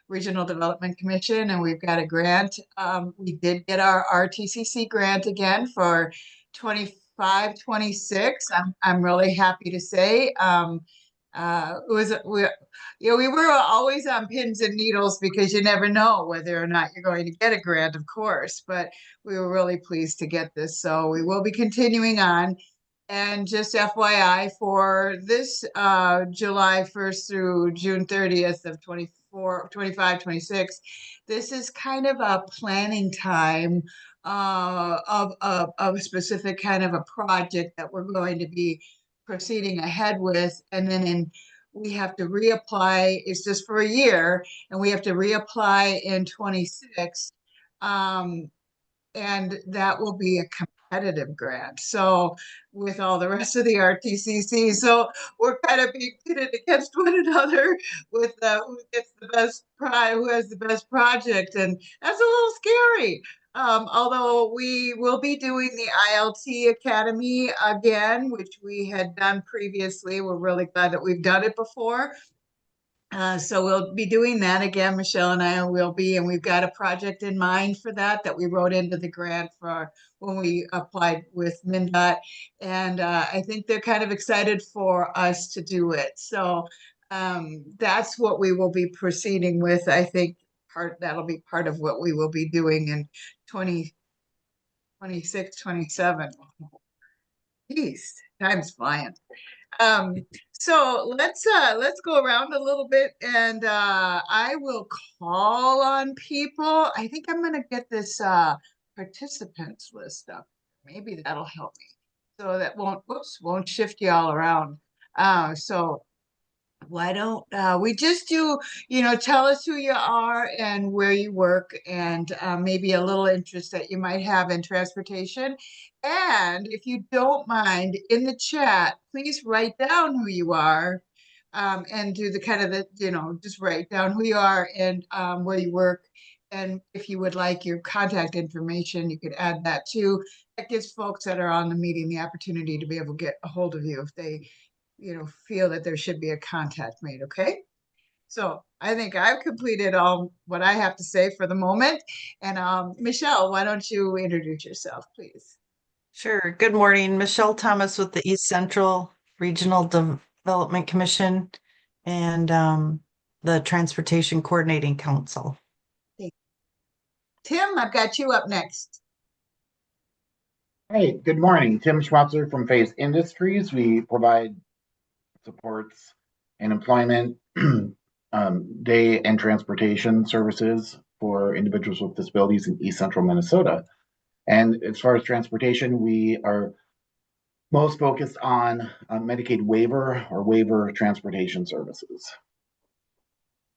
Regional Development Commission, and we've got a grant. We did get our RTCC grant again for 25, 26. I'm really happy to say. It was we were always on pins and needles because you never know whether or not you're going to get a grant, of course. But we were really pleased to get this, so we will be continuing on. And just FYI, for this July 1st through June 30th of 24, 25, 26, this is kind of a planning time of a specific kind of a project that we're going to be proceeding ahead with. And then we have to reapply, it's just for a year, and we have to reapply in 26. And that will be a competitive grant. So with all the rest of the RTCC, so we're kind of being pitted against one another with who gets the best prize, who has the best project, and that's a little scary. Although we will be doing the ILT Academy again, which we had done previously. We're really glad that we've done it before. So we'll be doing that again. Michelle and I will be, and we've got a project in mind for that we wrote into the grant for when we applied with MnDOT. And I think they're kind of excited for us to do it. So that's what we will be proceeding with. I think that'll be part of what we will be doing in 2026, 27. Geez, time's flying. So let's go around a little bit, and I will call on people. I think I'm gonna get this participants list up. Maybe that'll help me. So that won't shift you all around. So why don't we just do, tell us who you are and where you work, and maybe a little interest that you might have in transportation. And if you don't mind, in the chat, please write down who you are, and do the kind of just write down who you are and where you work. And if you would like your contact information, you could add that too. That gives folks that are on the meeting the opportunity to be able to get a hold of you if they feel that there should be a contact made. Okay. So I think I've completed all what I have to say for the moment. And Michelle, why don't you introduce yourself, please? Sure. Good morning. Michelle Thomas with the East Central Regional Development Commission and the Transportation Coordinating Council. Tim, I've got you up next. Hey, good morning. Tim Schwatzer from Phase Industries. We provide supports and employment, day and transportation services for individuals with disabilities in East Central Minnesota. And as far as transportation, we are most focused on Medicaid waiver or waiver transportation services.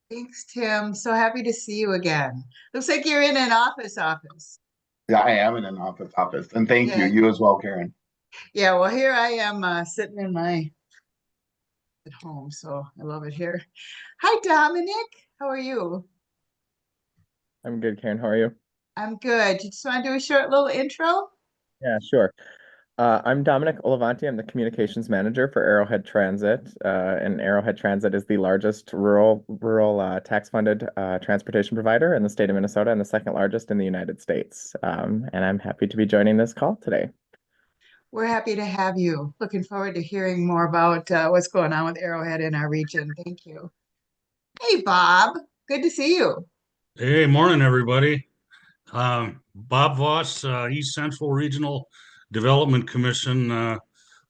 Thanks, Tim. So happy to see you again. Looks like you're in an office. Yeah, I am in an office. And thank you. You as well, Karen. Yeah, well, here I am sitting in my at home, so I love it here. Hi, Dominic. How are you? I'm good, Karen. How are you? I'm good. You just want to do a short little intro? Yeah, sure. I'm Dominic Olivanti. I'm the communications manager for Arrowhead Transit. And Arrowhead Transit is the largest rural tax-funded transportation provider in the state of Minnesota and the second largest in the United States. And I'm happy to be joining this call today. We're happy to have you. Looking forward to hearing more about what's going on with Arrowhead in our region. Thank you. Hey, Bob. Good to see you. Hey, morning, everybody. Bob Voss, East Central Regional Development Commission.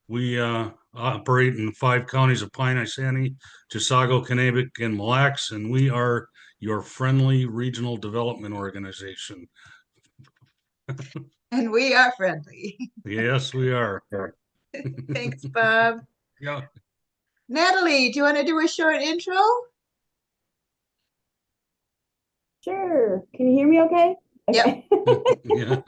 We operate in 5 counties of Pine, Isani, Chisago, Kanabec, and Mille Lacs, and we are your friendly regional development organization. And we are friendly. Yes, we are. Thanks, Bob. Yeah. Natalie, do you want to do a short intro? Sure. Can you hear me okay? Okay. Yep. Yeah.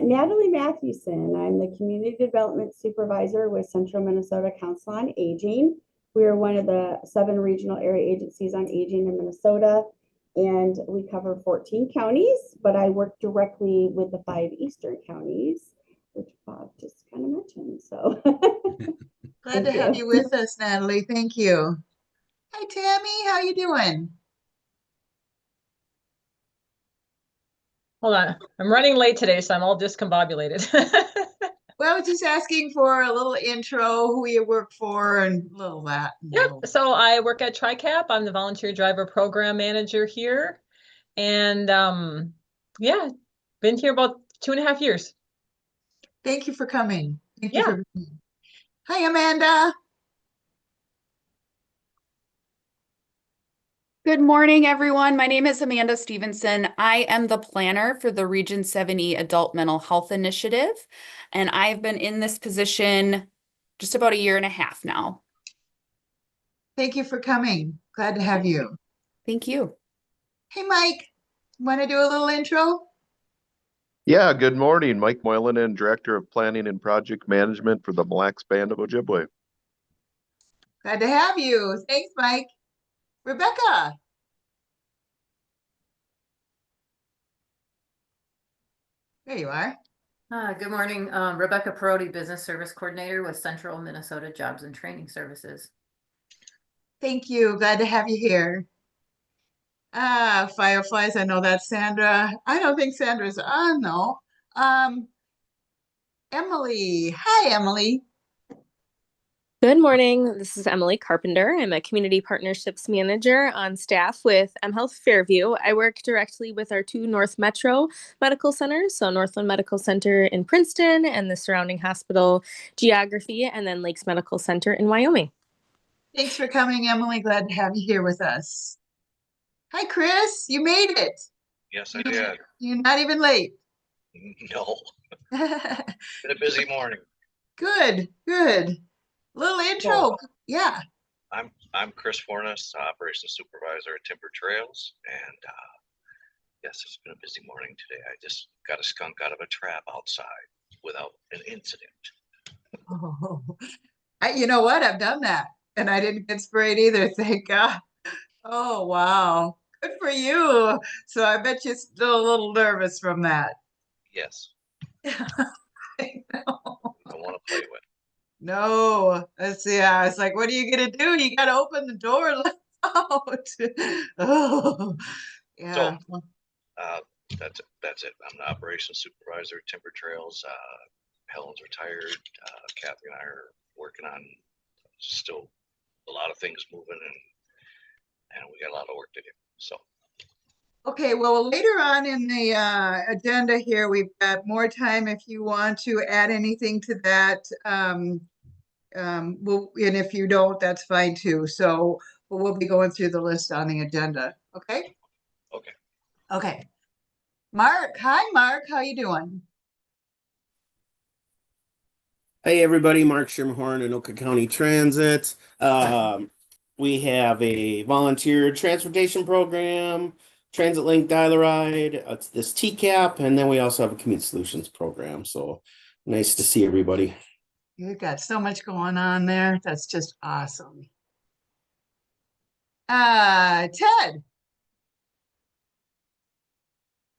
Natalie Mathewson. I'm the Community Development Supervisor with Central Minnesota Council on Aging. We are one of the 7 regional area agencies on aging in Minnesota, and we cover 14 counties, but I work directly with the 5 eastern counties, which Bob just kind of mentioned. So Glad to have you with us, Natalie. Thank you. Hi, Tammy. How you doing? Hold on. I'm running late today, so I'm all discombobulated. Well, just asking for a little intro, who you work for and a little that. Yep. So I work at TriCap. I'm the volunteer driver program manager here. And yeah, been here about 2.5 years. Thank you for coming. Thank you Yeah. for being. Hi, Amanda. Good morning, everyone. My name is Amanda Stevenson. I am the planner for the Region 7E Adult Mental Health Initiative, and I've been in this position just about 1.5 years now. Thank you for coming. Glad to have you. Thank you. Hey, Mike, want to do a little intro? Yeah, good morning. Mike Moylan, Director of Planning and Project Management for the Mille Lacs Band of Ojibwe. Glad to have you. Thanks, Mike. Rebecca. There you are. Good morning, Rebecca Perotti, Business Service Coordinator with Central Minnesota Jobs and Training Services. Thank you. Glad to have you here. Fireflies. I know that's Sandra. I don't think Sandra's on, no. Emily. Hi, Emily. Good morning. This is Emily Carpenter. I'm a Community Partnerships Manager on staff with mHealth Fairview. I work directly with our 2 North Metro medical centers, so Northland Medical Center in Princeton and the surrounding hospital geography, and then Lakes Medical Center in Wyoming. Thanks for coming, Emily. Glad to have you here with us. Hi, Chris. You made it. Yes, I did. You're not even late. No, been a busy morning. Good, good. Little intro. Yeah. I'm Chris Fornes, Operations Supervisor at Timber Trails, and yes, it's been a busy morning today. I just got a skunk out of a trap outside without an incident. Oh, you know what? I've done that, and I didn't get sprayed either. Thank God. Oh, wow. Good for you. So I bet you're still a little nervous from that. Yes, I know. I want to play with. No, yeah. It's like, what are you gonna do? You gotta open the door and let out. Oh, yeah. That's it. I'm the Operations Supervisor at Timber Trails. Helen's retired. Kathy and I are working on still a lot of things moving, and we got a lot of work to do. So. Okay, well, later on in the agenda here, we've got more time if you want to add anything to that. And if you don't, that's fine too. So we'll be going through the list on the agenda. Okay? Okay. Okay. Mark. Hi, Mark. How you doing? Hey everybody, Mark Schermerhorn, Anoka County Transit. We have a volunteer transportation program, Transit Link Dial-A-Ride, it's this TCAP, and then we also have a Commute Solutions program. So nice to see everybody. You've got so much going on there. That's just awesome. Ted.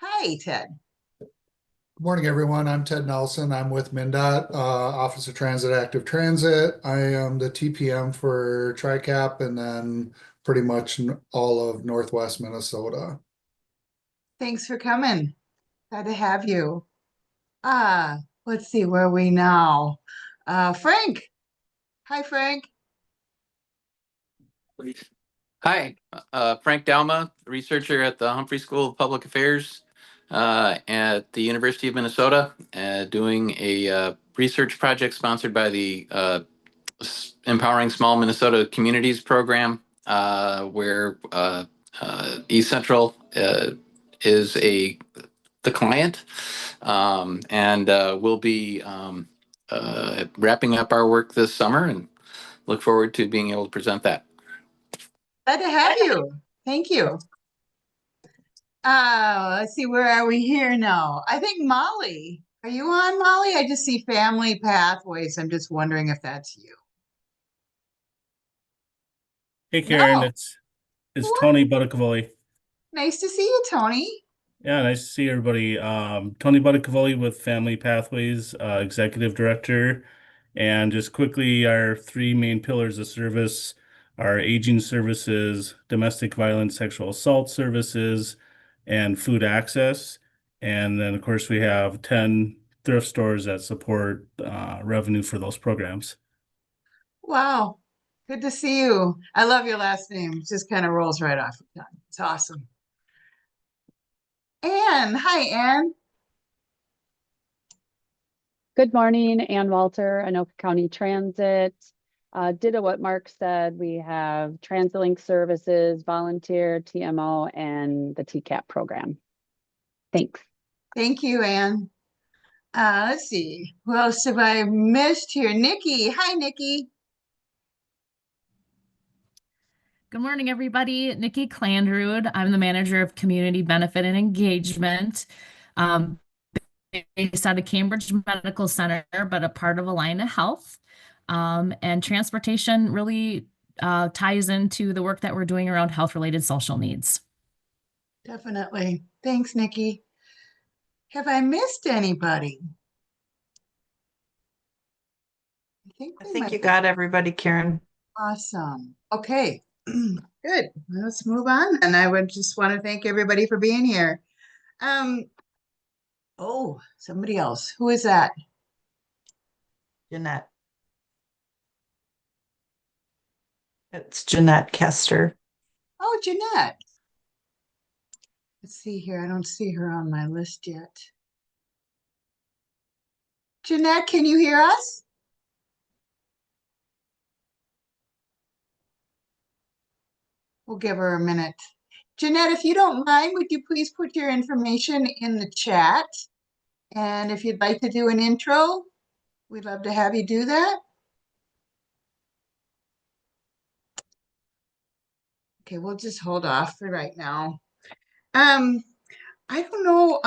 Hi, Ted. Good morning, everyone. I'm Ted Nelson. I'm with MnDOT, Office of Transit Active Transit. I am the TPM for TriCap and then pretty much all of Northwest Minnesota. Thanks for coming. Glad to have you. Let's see, where are we now? Frank. Hi, Frank. Hi, Frank Dalma, researcher at the Humphrey School of Public Affairs at the University of Minnesota, doing a research project sponsored by the Empowering Small Minnesota Communities program, where eCentral is the client, and we'll be wrapping up our work this summer and look forward to being able to present that. Glad to have you. Thank you. Let's see, where are we here now? I think Molly. Are you on, Molly? I just see Family Pathways. I'm just wondering if that's you. Hey Karen, No. it's Tony Buttacavoli. Nice to see you, Tony. Yeah, nice to see everybody. Tony Buttacavoli with Family Pathways, Executive Director. And just quickly, our 3 main pillars of service are aging services, domestic violence, sexual assault services, and food access. And then, of course, we have 10 thrift stores that support revenue for those programs. Wow. Good to see you. I love your last name. It just kind of rolls right off the tongue. It's awesome. Anne. Hi, Anne. Good morning, Ann Walter, Anoka County Transit. Ditto what Mark said, we have TransitLink services, volunteer, TMO, and the TCAP program. Thanks. Thank you, Anne. Let's see. Who else have I missed here? Nikki. Hi, Nikki. Good morning, everybody. Nikki Clandrud. I'm the manager of community benefit and engagement, based out of Cambridge Medical Center, but a part of Alina Health. And transportation really ties into the work that we're doing around health-related social needs. Definitely. Thanks, Nikki. Have I missed anybody? I think you got everybody, Karen. Awesome. Okay. Good. Let's move on. And I would just want to thank everybody for being here. Oh, somebody else. Who is that? Jeanette. It's Jeanette Kester. Oh, Jeanette. Let's see here. I don't see her on my list yet. Jeanette, can you hear us? We'll give her a minute. Jeanette, if you don't mind, would you please put your information in the chat? And if you'd like to do an intro, we'd love to have you do that. Okay, we'll just hold off for right now. I don't know,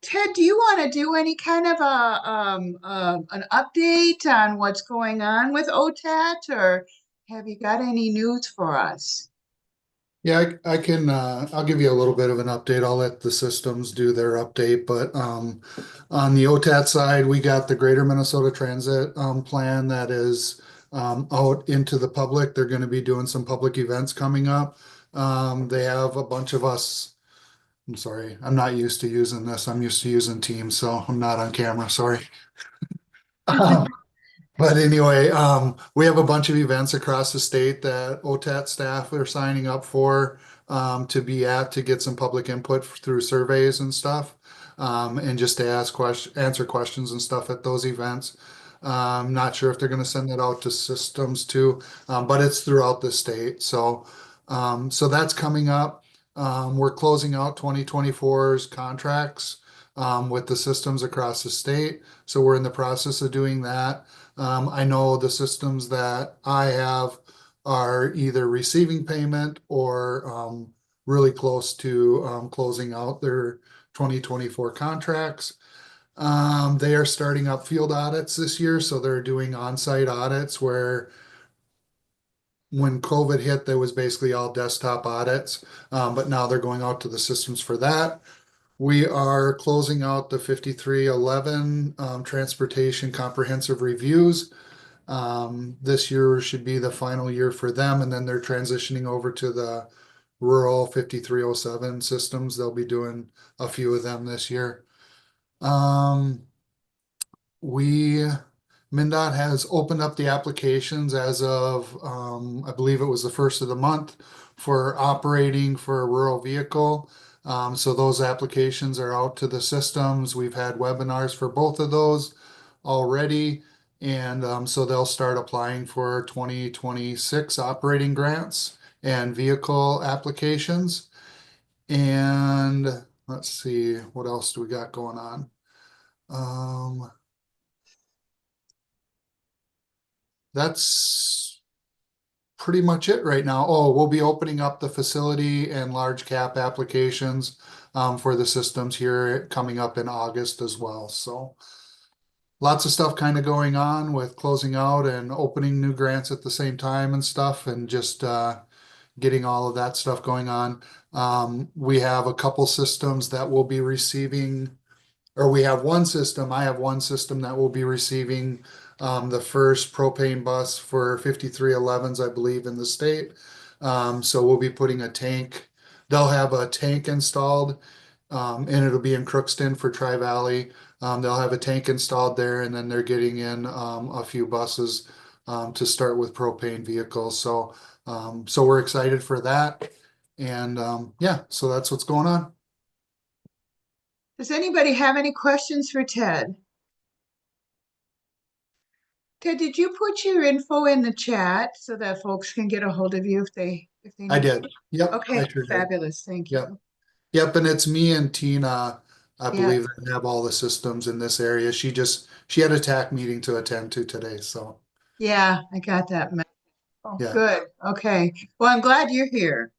Ted, do you want to do any kind of an update on what's going on with OTAT, or have you got any news for us? Yeah, I can, I'll give you a little bit of an update. I'll let the systems do their update, but on the OTAT side, we got the Greater Minnesota Transit plan that is out into the public. They're going to be doing some public events coming up. They have a bunch of us. I'm sorry, I'm not used to using this. I'm used to using Teams, so I'm not on camera. Sorry. But anyway, we have a bunch of events across the state that OTAT staff are signing up for to be at to get some public input through surveys and stuff, and just to answer questions and stuff at those events. I'm not sure if they're going to send that out to systems too, but it's throughout the state. So that's coming up. We're closing out 2024's contracts with the systems across the state. So we're in the process of doing that. I know the systems that I have are either receiving payment or really close to closing out their 2024 contracts. They are starting up field audits this year, so they're doing on-site audits where when COVID hit, there was basically all desktop audits, but now they're going out to the systems for that. We are closing out the 5311 transportation comprehensive reviews. This year should be the final year for them, and then they're transitioning over to the rural 5307 systems. They'll be doing a few of them this year. MnDOT has opened up the applications as of, I believe it was the first of the month for operating for a rural vehicle. So those applications are out to the systems. We've had webinars for both of those already. And so they'll start applying for 2026 operating grants and vehicle applications. And let's see, what else do we got going on? That's pretty much it right now. Oh, we'll be opening up the facility and large cap applications for the systems here coming up in August as well. So lots of stuff kind of going on with closing out and opening new grants at the same time and stuff, and just getting all of that stuff going on. We have a couple systems that will be receiving, or we have one system. I have one system that will be receiving the first propane bus for 5311s, I believe, in the state. So we'll be putting a tank. They'll have a tank installed And it'll be in Crookston for Tri-Valley. They'll have a tank installed there, and then they're getting in a few buses to start with propane vehicles. So we're excited for that. And yeah, so that's what's going on. Does anybody have any questions for Ted? Ted, did you put your info in the chat so that folks can get a hold of you if they I need did. to? Yep. Okay, I sure did. fabulous. Thank Yep. you. Yep. And it's me and Tina, I Yeah. believe, that have all the systems in this area. She had a TAC meeting to attend to today. So Yeah, I got that. Oh, yeah. good. Okay. Well, I'm glad you're here.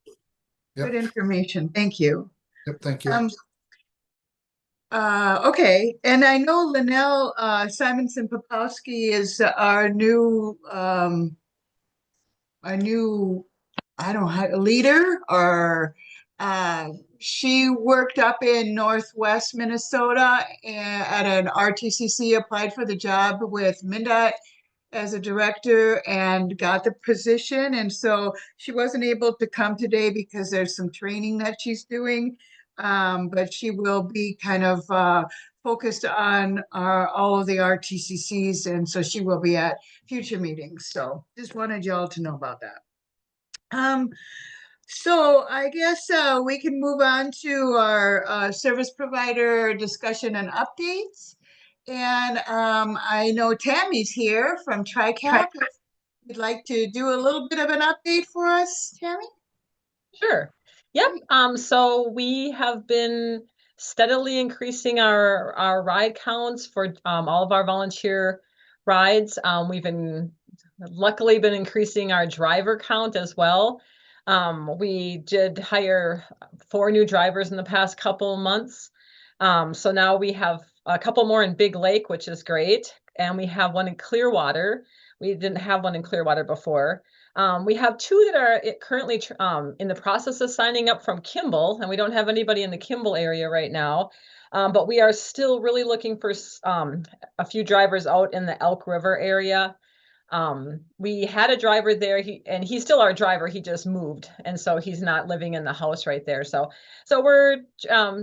Yep. Good information. Thank you. Yep. Thank you. Okay, and I know Linnell Simonson Popowski is our new I don't know how leader, or she worked up in Northwest Minnesota at an RTCC, applied for the job with MnDOT as a director and got the position. And so she wasn't able to come today because there's some training that she's doing. But she will be kind of focused on all of the RTCCs. And so she will be at future meetings. So just wanted y'all to know about that. So I guess we can move on to our service provider discussion and updates. And I know Tammy's here from TRICAP. If you'd like to do a little bit of an update for us, Tammy? Sure. Yep. So we have been steadily increasing our ride counts for all of our volunteer rides. We've luckily been increasing our driver count as well. We did hire 4 new drivers in the past couple months. So now we have a couple more in Big Lake, which is great. And we have one in Clearwater. We didn't have one in Clearwater before. We have 2 that are currently in the process of signing up from Kimball, and we don't have anybody in the Kimball area right now. But we are still really looking for a few drivers out in the Elk River area. We had a driver there, he's still our driver. He just moved, and so he's not living in the house right there. So we're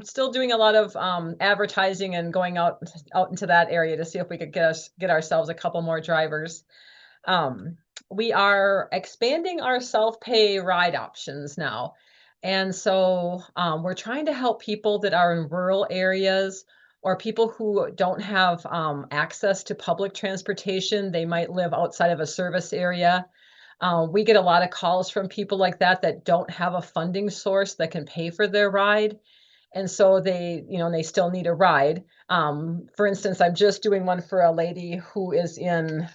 still doing a lot of advertising and going out into that area to see if we could get ourselves a couple more drivers. We are expanding our self-pay ride options now. And so we're trying to help people that are in rural areas or people who don't have access to public transportation. They might live outside of a service area. We get a lot of calls from people like that don't have a funding source that can pay for their ride. And so they still need a ride. For instance, I'm just doing one for a lady who is in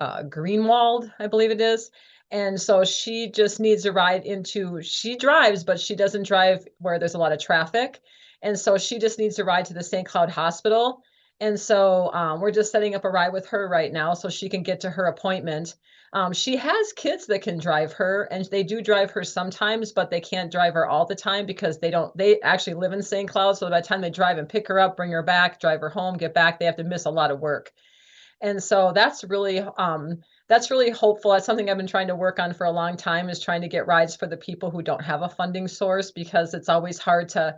Greenwald, I believe it is. And so she just needs a ride she drives, but she doesn't drive where there's a lot of traffic. And so she just needs a ride to the St. Cloud Hospital. And so we're just setting up a ride with her right now so she can get to her appointment. She has kids that can drive her, and they do drive her sometimes, but they can't drive her all the time because they actually live in St. Cloud. So by the time they drive and pick her up, bring her back, drive her home, get back, they have to miss a lot of work. And so that's really hopeful. That's something I've been trying to work on for a long time, is trying to get rides for the people who don't have a funding source, because it's always hard to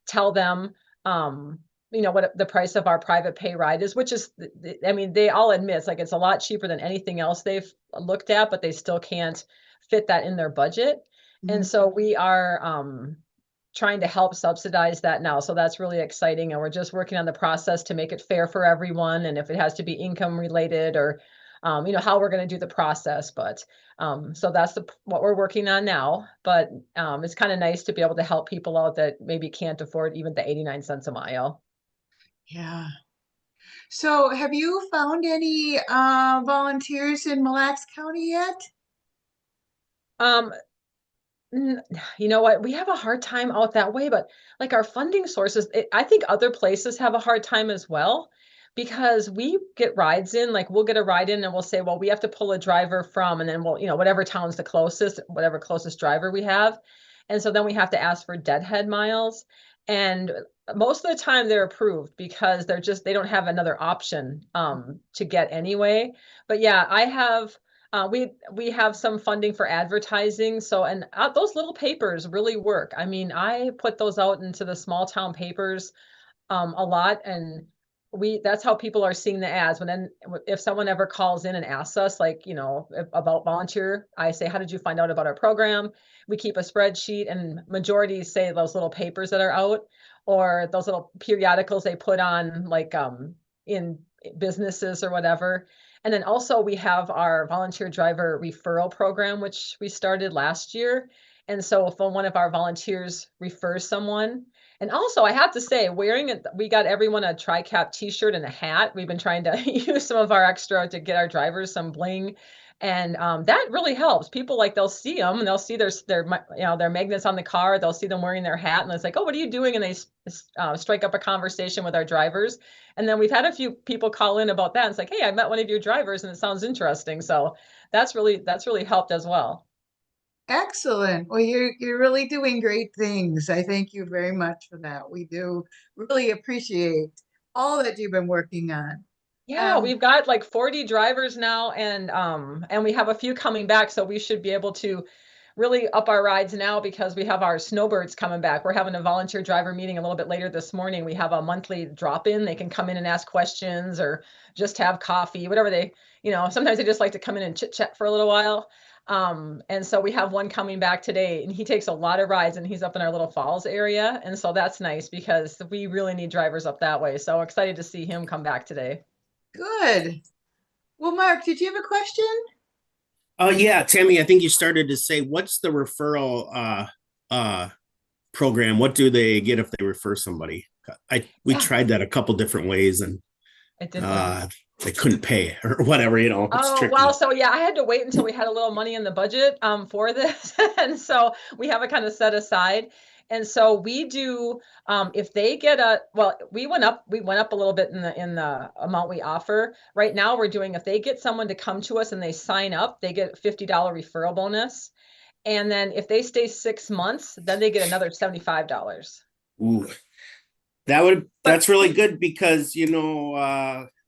tell them, what the price of our private pay ride is, which is, I mean, they all admit it's like it's a lot cheaper than anything else they've looked at, but they still can't fit that in their budget. And so we are trying to help subsidize that now. So that's really exciting. And we're just working on the process to make it fair for everyone. And if it has to be income related, or, how we're going to do the process. But so that's what we're working on now. But it's kind of nice to be able to help people out that maybe can't afford even the 89 cents a mile. Yeah. So have you found any volunteers in Mille Lacs County yet? You know what? We have a hard time out that way, but like our funding sources, I think other places have a hard time as well, because we get rides in, like we'll get a ride in and we'll say, well, we have to pull a driver from, and then we'll, whatever town's the closest, whatever closest driver we have. And so then we have to ask for deadhead miles. And most of the time they're approved because they don't have another option to get anyway. But yeah, I have we have some funding for advertising. So, and those little papers really work. I mean, I put those out into the small town papers a lot, and that's how people are seeing the ads. If someone ever calls in and asks us, like, about volunteer, I say, how did you find out about our program? We keep a spreadsheet, and majority say those little papers that are out, or those little periodicals they put on, like, in businesses or whatever. And then also we have our volunteer driver referral program, which we started last year. And so if one of our volunteers refers someone, and also, I have to say, we got everyone a TriCap t-shirt and a hat. We've been trying to use some of our extra to get our drivers some bling. And that really helps. People, like, they'll see them and they'll see their magnets on the car. They'll see them wearing their hat, and it's like, oh, what are you doing? And they strike up a conversation with our drivers. And then we've had a few people call in about that. And it's like, hey, I met one of your drivers and it sounds interesting. So that's really helped as well. Excellent. Well, you're really doing great things. I thank you very much for that. We do really appreciate all that you've been working on. Yeah, we've got like 40 drivers now, and we have a few coming back, so we should be able to really up our rides now because we have our snowbirds coming back. We're having a volunteer driver meeting a little bit later this morning. We have a monthly drop-in. They can come in and ask questions or just have coffee, whatever sometimes they just like to come in and chit chat for a little while. And so we have one coming back today, and he takes a lot of rides, and he's up in our Little Falls area. And so that's nice because we really need drivers up that way. So excited to see him come back today. Good. Well, Mark, did you have a question? Yeah, Tammy, I think you started to say, what's the referral program? What do they get if they refer somebody? We tried that a couple different ways, and they couldn't pay or whatever, it's tricky. Well, so yeah, I had to wait until we had a little money in the budget for this. And so we have it kind of set aside. And so we do, if they get we went up a little bit in the amount we offer. Right now we're doing, if they get someone to come to us and they sign up, they get a $50 referral bonus. And then if they stay 6 months, then they get another $75. Ooh, that's really good because,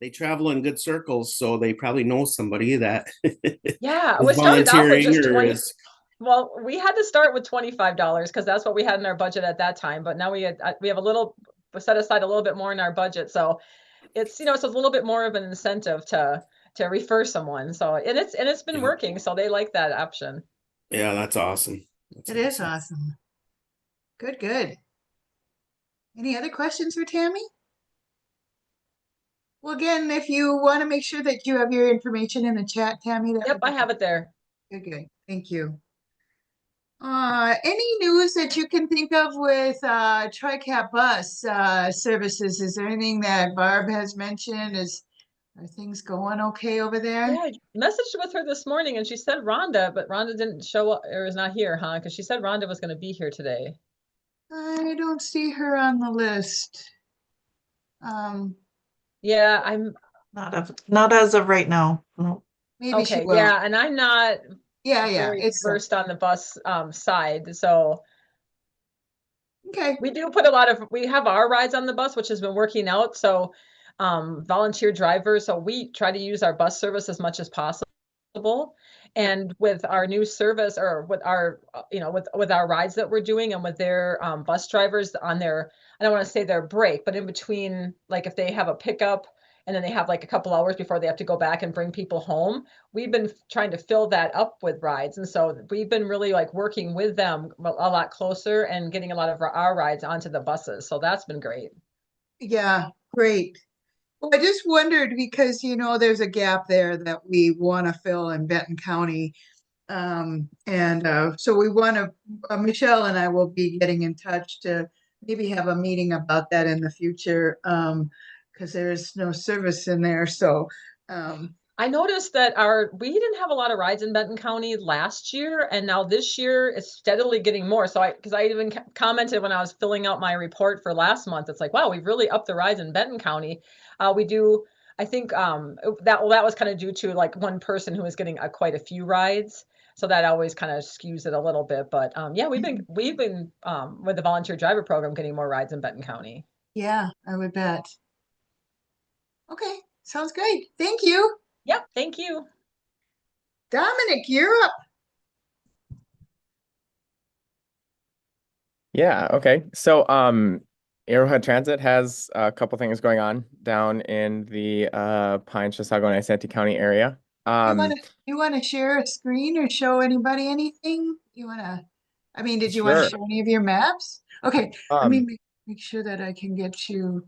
they travel in good circles, so they probably know somebody that yeah, is we started out with just 20. is. Well, we had to start with $25 because that's what we had in our budget at that time. But now we have set aside a little bit more in our budget. So it's, it's a little bit more of an incentive to refer someone. So, and it's been working. So they like that option. Yeah, that's awesome. It is awesome. Good, good. Any other questions for Tammy? Well, again, if you want to make sure that you have your information in the chat, Tammy. Yep, I have it there. Good, good. Thank you. Any news that you can think of with TriCap bus services? Is there anything that Barb has mentioned? Are things going okay over there? Yeah, I messaged with her this morning and she said Rhonda, but Rhonda didn't show up or is not here, huh? Because she said Rhonda was going to be here today. I don't see her on the list. Yeah, I'm not as of right now. No. Maybe she okay. will. Yeah, and I'm not it's versed on the bus side, so okay. We do put we have our rides on the bus, which has been working out. So volunteer drivers, so we try to use our bus service as much as possible. And with our new service, or with our with our rides that we're doing, and with their bus drivers on their, I don't want to say their break, but in between, like if they have a pickup and then they have like a couple hours before they have to go back and bring people home, we've been trying to fill that up with rides. And so we've been really like working with them a lot closer and getting a lot of our rides onto the buses. So that's been great. Yeah, great. Well, I just wondered because, there's a gap there that we want to fill in Benton County. So we want to, Michelle and I will be getting in touch to maybe have a meeting about that in the future. Because there's no service in there. So I noticed that we didn't have a lot of rides in Benton County last year, and now this year it's steadily getting more. So because I even commented when I was filling out my report for last month, it's like, wow, we've really upped the rides in Benton County. We do, I think that was kind of due to like one person who was getting quite a few rides. So that always kind of skews it a little bit. But yeah, we've been with the volunteer driver program getting more rides in Benton County. Yeah, I would bet. Okay, sounds great. Thank you. Yep, thank you. Dominic, you're up. Yeah, okay. So Arrowhead Transit has a couple things going on down in the Pine, Chisago, and Isanti County area. You wanna share a screen or show anybody anything? I mean, did you want to Sure. show any of your maps? Okay, let me Um, make sure that I can get you.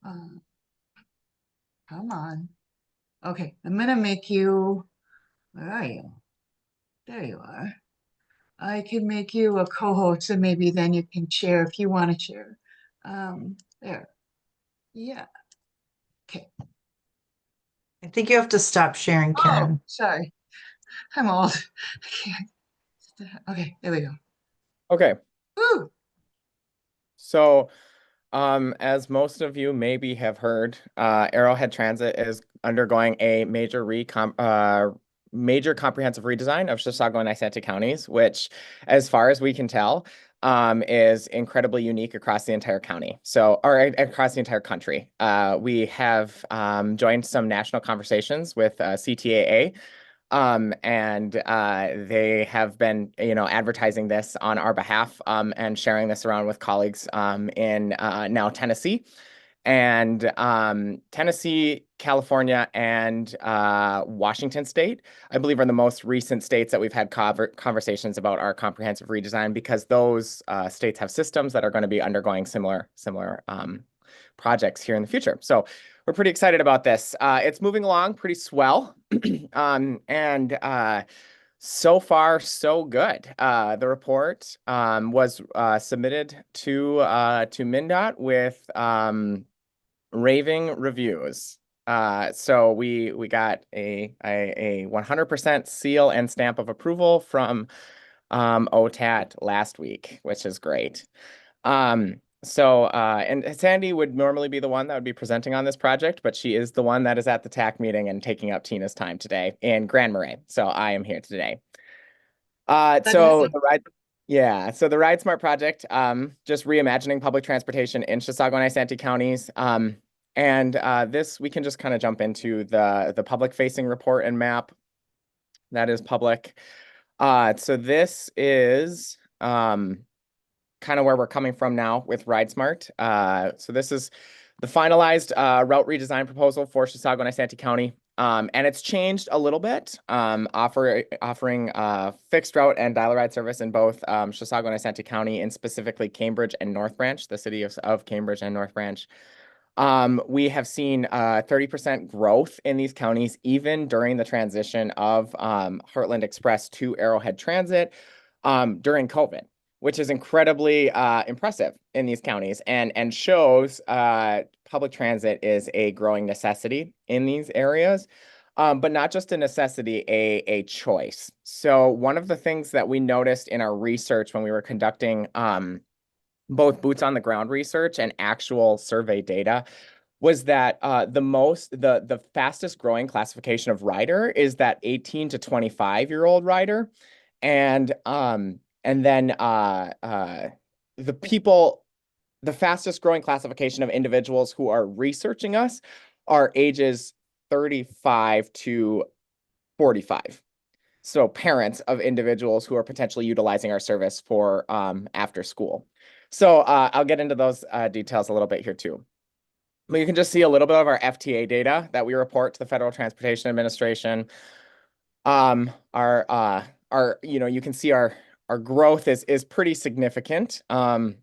Come on. Okay, I'm gonna make you. Where are you? There you are. I can make you a co-host, and maybe then you can share if you want to share. There. Yeah. Okay. I think you have to stop sharing, Oh, Karen. sorry. I'm old. I can't. Okay, there we go. okay. Woo! So, as most of you maybe have heard, Arrowhead Transit is undergoing a major comprehensive redesign of Chisago and Isanti counties, which, as far as we can tell, is incredibly unique across the entire county. Or across the entire country. We have joined some national conversations with CTAA. And they have been, advertising this on our behalf and sharing this around with colleagues in now Tennessee. And Tennessee, California, and Washington State, I believe, are the most recent states that we've had conversations about our comprehensive redesign, because those states have systems that are going to be undergoing similar projects here in the future. So we're pretty excited about this. It's moving along pretty swell. And so far, so good. The report was submitted to MnDOT with raving reviews. So we got a 100% seal and stamp of approval from OTAT last week, which is great. And Sandy would normally be the one that would be presenting on this project, but she is the one that is at the TAC meeting and taking up Tina's time today in Grand Marais. So I am here today. So the Ride Smart project, just reimagining public transportation in Chisago and Isanti counties. This, we can just kind of jump into the public facing report and map that is public. So this is kind of where we're coming from now with RideSmart. So this is the finalized route redesign proposal for Chisago and Isanti County. And it's changed a little bit, offering fixed route and dial-a-ride service in both Chisago and Isanti County, and specifically Cambridge and North Branch, the city of Cambridge and North Branch. We have seen 30% growth in these counties, even during the transition of Heartland Express to Arrowhead Transit during COVID, which is incredibly impressive in these counties, and shows public transit is a growing necessity in these areas, but not just a necessity, a choice. So one of the things that we noticed in our research when we were conducting both boots on the ground research and actual survey data was that the fastest growing classification of rider is that 18 to 25-year-old rider. And then the fastest growing classification of individuals who are researching us are ages 35 to 45. So parents of individuals who are potentially utilizing our service for after school. So I'll get into those details a little bit here too. But you can just see a little bit of our FTA data that we report to the Federal Transportation Administration. You can see our growth is pretty significant. However,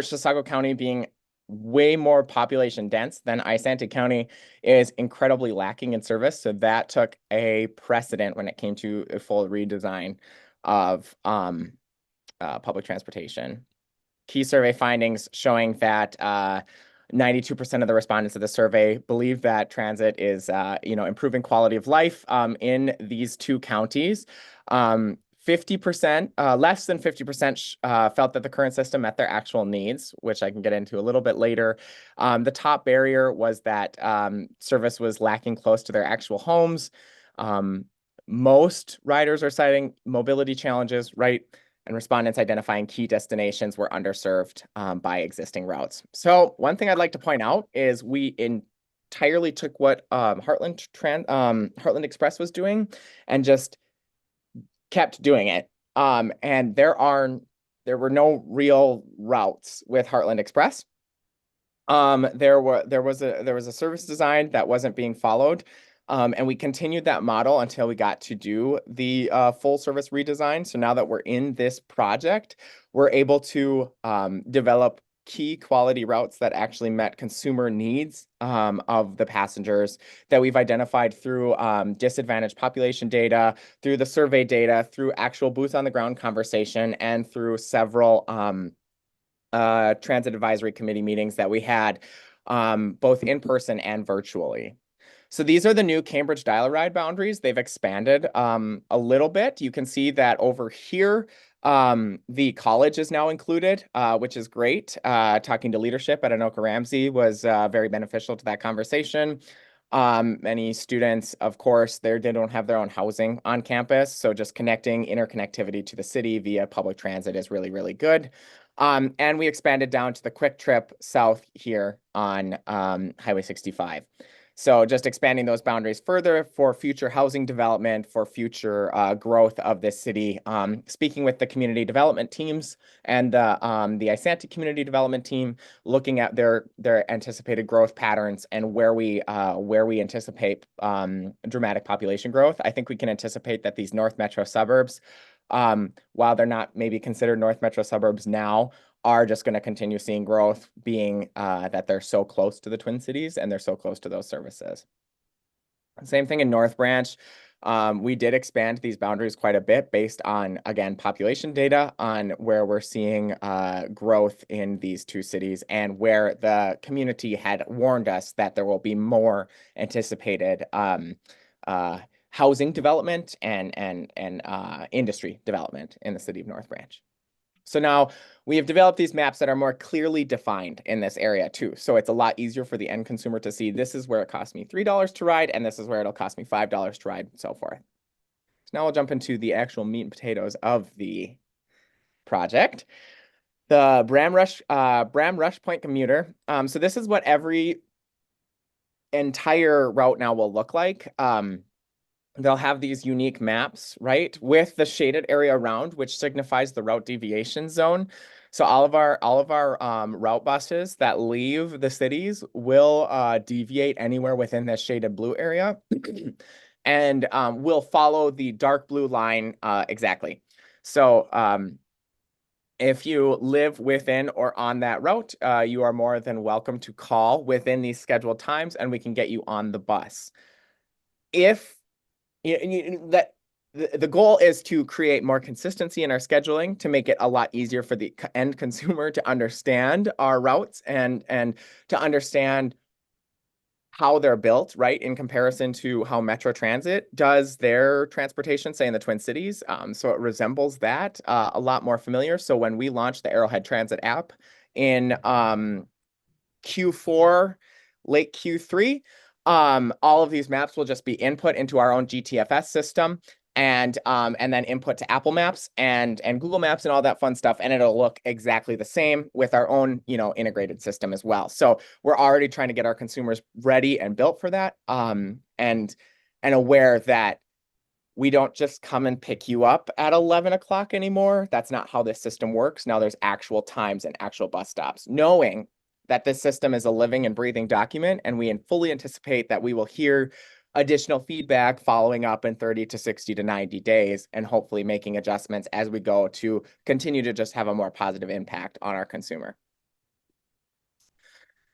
Chisago County, being way more population dense than Isanti County, is incredibly lacking in service. So that took a precedent when it came to a full redesign of public transportation. Key survey findings showing that 92% of the respondents of the survey believe that transit is, improving quality of life in these two counties. 50%, less than 50% felt that the current system met their actual needs, which I can get into a little bit later. The top barrier was that service was lacking close to their actual homes. Most riders are citing mobility challenges, right? And respondents identifying key destinations were underserved by existing routes. So one thing I'd like to point out is in entirely took what Heartland Express was doing and just kept doing it. And there were no real routes with Heartland Express. There was a service design that wasn't being followed. And we continued that model until we got to do the full service redesign. So now that we're in this project, we're able to develop key quality routes that actually met consumer needs of the passengers that we've identified through disadvantaged population data, through the survey data, through actual booth on the ground conversation, and through several transit advisory committee meetings that we had both in person and virtually. So these are the new Cambridge Dial-A-Ride boundaries. They've expanded a little bit. You can see that over here, the college is now included, which is great. Talking to leadership at Anoka Ramsey was very beneficial to that conversation. Many students, of course, they don't have their own housing on campus. So just connecting interconnectivity to the city via public transit is really, really good. And we expanded down to the quick trip south here on Highway 65. So just expanding those boundaries further for future housing development, for future growth of this city. Speaking with the community development teams and the Isanti community development team, looking at their anticipated growth patterns and where we anticipate dramatic population growth. I think we can anticipate that these North Metro suburbs, while they're not maybe considered North Metro suburbs now, are just going to continue seeing growth, being that they're so close to the Twin Cities and they're so close to those services. Same thing in North Branch. We did expand these boundaries quite a bit based on, again, population data on where we're seeing growth in these two cities and where the community had warned us that there will be more anticipated housing development and industry development in the city of North Branch. So now we have developed these maps that are more clearly defined in this area too. So it's a lot easier for the end consumer to see this is where it costs me $3 to ride, and this is where it'll cost me $5 to ride, and so forth. So now we'll jump into the actual meat and potatoes of the project. The Bram Rush Point commuter. So this is what every entire route now will look like. They'll have these unique maps, right, with the shaded area around, which signifies the route deviation zone. So all of our route buses that leave the cities will deviate anywhere within this shaded blue area, and will follow the dark blue line exactly. So if you live within or on that route, you are more than welcome to call within these scheduled times, and we can get you on the bus. If the goal is to create more consistency in our scheduling to make it a lot easier for the end consumer to understand our routes and to understand how they're built, right, in comparison to how Metro Transit does their transportation, say in the Twin Cities. So it resembles that a lot more familiar. So when we launched the Arrowhead Transit app in Q4, late Q3, all of these maps will just be input into our own GTFS system and then input to Apple Maps and Google Maps and all that fun stuff, and it'll look exactly the same with our own, integrated system as well. So we're already trying to get our consumers ready and built for that, and aware that we don't just come and pick you up at 11 o'clock anymore. That's not how this system works. Now there's actual times and actual bus stops, knowing that this system is a living and breathing document, and we fully anticipate that we will hear additional feedback following up in 30 to 60 to 90 days, and hopefully making adjustments as we go to continue to just have a more positive impact on our consumer.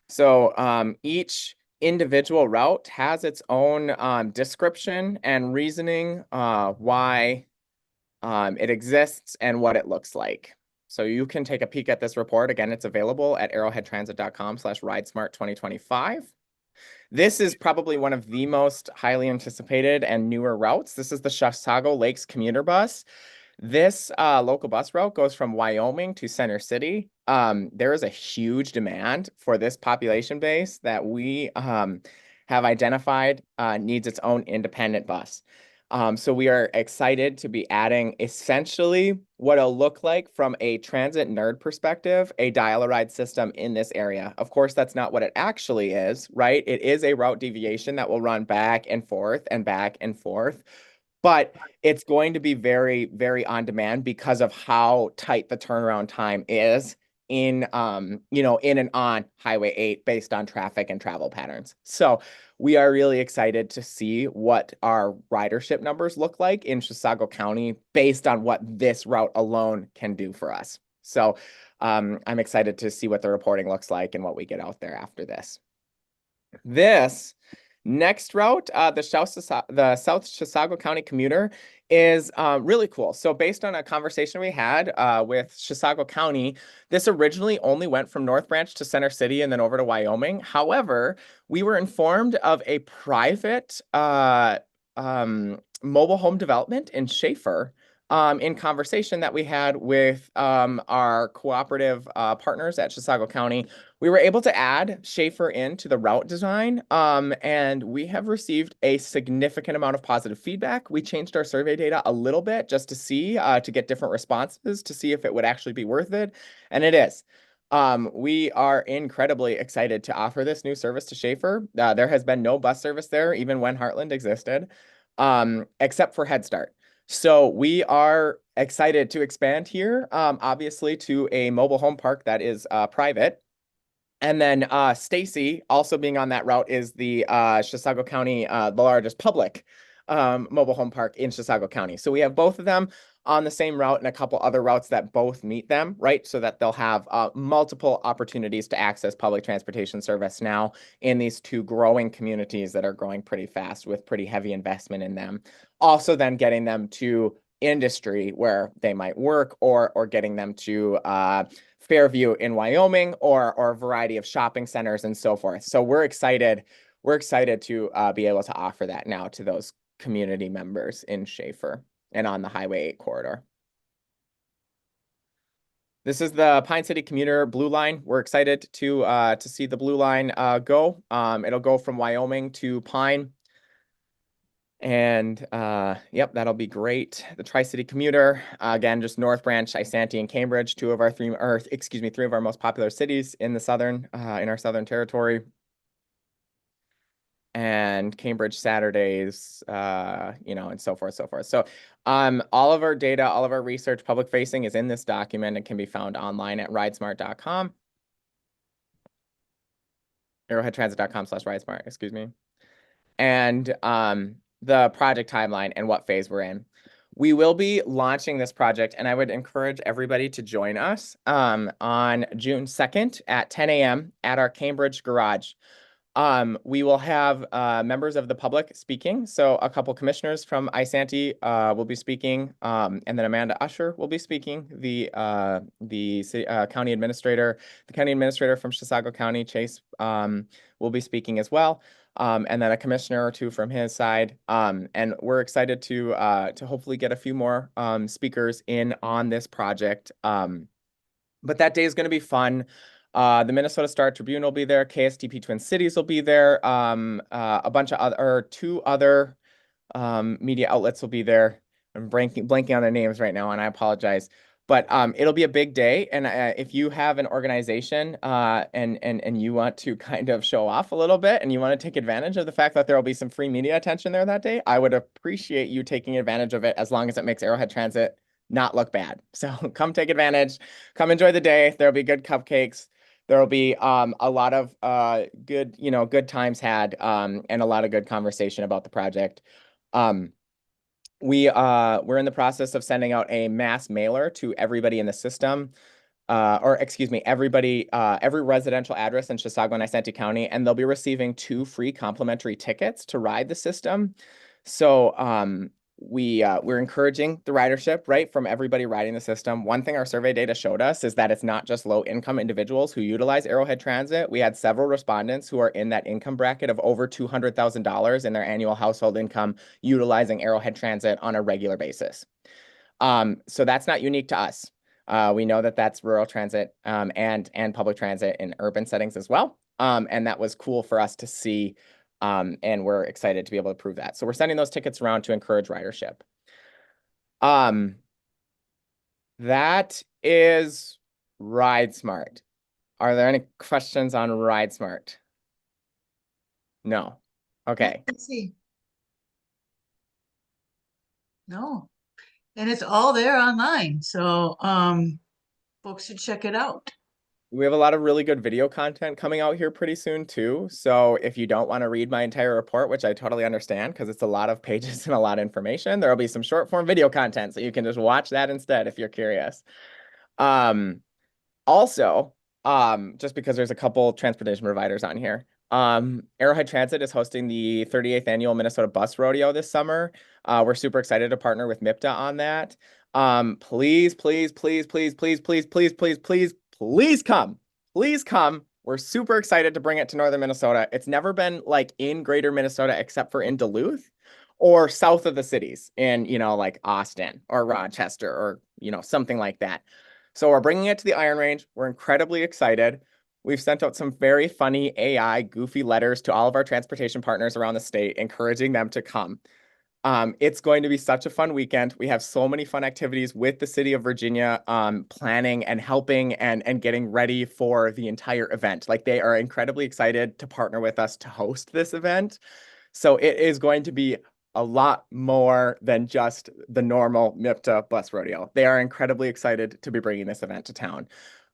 So each individual route has its own description and reasoning why it exists and what it looks like. So you can take a peek at this report. Again, it's available at arrowheadtransit.com/ridesmart2025. This is probably one of the most highly anticipated and newer routes. This is the Chisago Lakes commuter bus. This local bus route goes from Wyoming to Center City. There is a huge demand for this population base that we have identified needs its own independent bus. So we are excited to be adding essentially what it'll look like from a transit nerd perspective, a dial-a-ride system in this area. Of course, that's not what it actually is, right? It is a route deviation that will run back and forth and back and forth. But it's going to be very, very on demand because of how tight the turnaround time is in in and on Highway 8 based on traffic and travel patterns. So we are really excited to see what our ridership numbers look like in Chisago County based on what this route alone can do for us. So I'm excited to see what the reporting looks like and what we get out there after this. This next route, the South Chisago County commuter, is really cool. So based on a conversation we had with Chisago County, this originally only went from North Branch to Center City and then over to Wyoming. However, we were informed of a private mobile home development in Schaefer in conversation that we had with our cooperative partners at Chisago County. We were able to add Schaefer into the route design, and we have received a significant amount of positive feedback. We changed our survey data a little bit just to see, to get different responses, to see if it would actually be worth it, and it is. We are incredibly excited to offer this new service to Schaefer. There has been no bus service there, even when Heartland existed, except for Head Start. So we are excited to expand here, obviously, to a mobile home park that is private. And then Stacy, also being on that route, is the Chisago County, the largest public mobile home park in Chisago County. So we have both of them on the same route and a couple other routes that both meet them, right? So that they'll have multiple opportunities to access public transportation service now in these two growing communities that are growing pretty fast with pretty heavy investment in them. Also then getting them to industry where they might work or getting them to Fairview in Wyoming or a variety of shopping centers and so forth. So we're excited to be able to offer that now to those community members in Schaefer and on the Highway 8 corridor. This is the Pine City commuter blue line. We're excited to see the blue line go. It'll go from Wyoming to Pine. And yep, that'll be great. The Tri-City commuter, again, just North Branch, Isanti, and Cambridge, three of our most popular cities in the southern, in our southern territory. And Cambridge Saturdays, and so forth, so forth. So all of our data, all of our research, public facing is in this document and can be found online at ridesmart.com. arrowheadtransit.com/ridesmart, excuse me. And the project timeline and what phase we're in. We will be launching this project, and I would encourage everybody to join us on June 2nd at 10 a.m. at our Cambridge garage. We will have members of the public speaking. So a couple commissioners from Isanti will be speaking, and then Amanda Usher will be speaking. The county administrator from Chisago County, Chase, will be speaking as well. And then a commissioner or two from his side. And we're excited to hopefully get a few more speakers in on this project. But that day is going to be fun. The Minnesota Star Tribune will be there. KSTP Twin Cities will be there. A bunch of two other media outlets will be there. I'm blanking on their names right now, and I apologize. But it'll be a big day, and if you have an organization and you want to kind of show off a little bit, and you want to take advantage of the fact that there will be some free media attention there that day, I would appreciate you taking advantage of it as long as it makes Arrowhead Transit not look bad. So come take advantage, come enjoy the day. There'll be good cupcakes. There'll be a lot of good times had and a lot of good conversation about the project. We're in the process of sending out a mass mailer to everybody in the system, every residential address in Chisago and Isanti County, and they'll be receiving 2 free complimentary tickets to ride the system. So we're encouraging the ridership, right, from everybody riding the system. One thing our survey data showed us is that it's not just low-income individuals who utilize Arrowhead Transit. We had several respondents who are in that income bracket of over $200,000 in their annual household income utilizing Arrowhead Transit on a regular basis. So that's not unique to us. We know that that's rural transit and public transit in urban settings as well. And that was cool for us to see And we're excited to be able to prove that. So we're sending those tickets around to encourage ridership. That is Ride Smart. Are there any questions on Ride Smart? No. Okay. Let's see. No. And it's all there online. So folks should check it out. We have a lot of really good video content coming out here pretty soon too. So if you don't want to read my entire report, which I totally understand because it's a lot of pages and a lot of information, there'll be some short form video content. So you can just watch that instead if you're curious. Also, just because there's a couple transportation providers on here, Arrowhead Transit is hosting the 38th annual Minnesota Bus Rodeo this summer. We're super excited to partner with MIPTA on that. Please, please, please, please, please, please, please, please, please, please come. Please come. We're super excited to bring it to northern Minnesota. It's never been like in greater Minnesota except for in Duluth or south of the cities in, like Austin or Rochester or, something like that. So we're bringing it to the Iron Range. We're incredibly excited. We've sent out some very funny AI goofy letters to all of our transportation partners around the state, encouraging them to come. It's going to be such a fun weekend. We have so many fun activities with the city of Virginia, planning and helping and getting ready for the entire event. Like they are incredibly excited to partner with us to host this event. So it is going to be a lot more than just the normal MIPTA bus rodeo. They are incredibly excited to be bringing this event to town.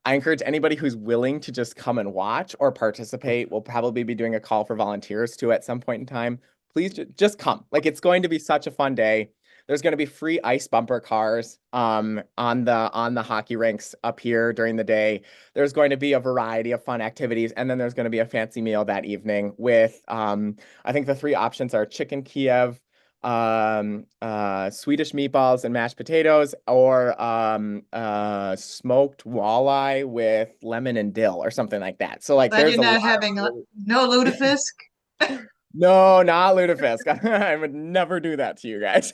I encourage anybody who's willing to just come and watch or participate. We'll probably be doing a call for volunteers too at some point in time. Please just come. Like it's going to be such a fun day. There's going to be free ice bumper cars on the hockey rinks up here during the day. There's going to be a variety of fun activities, and then there's going to be a fancy meal that evening with I think the three options are chicken Kiev, Swedish meatballs and mashed potatoes, or smoked walleye with lemon and dill or something like that. So like Glad there's you're a not lot having no lutefisk. No, not lutefisk. I would never do that to you guys.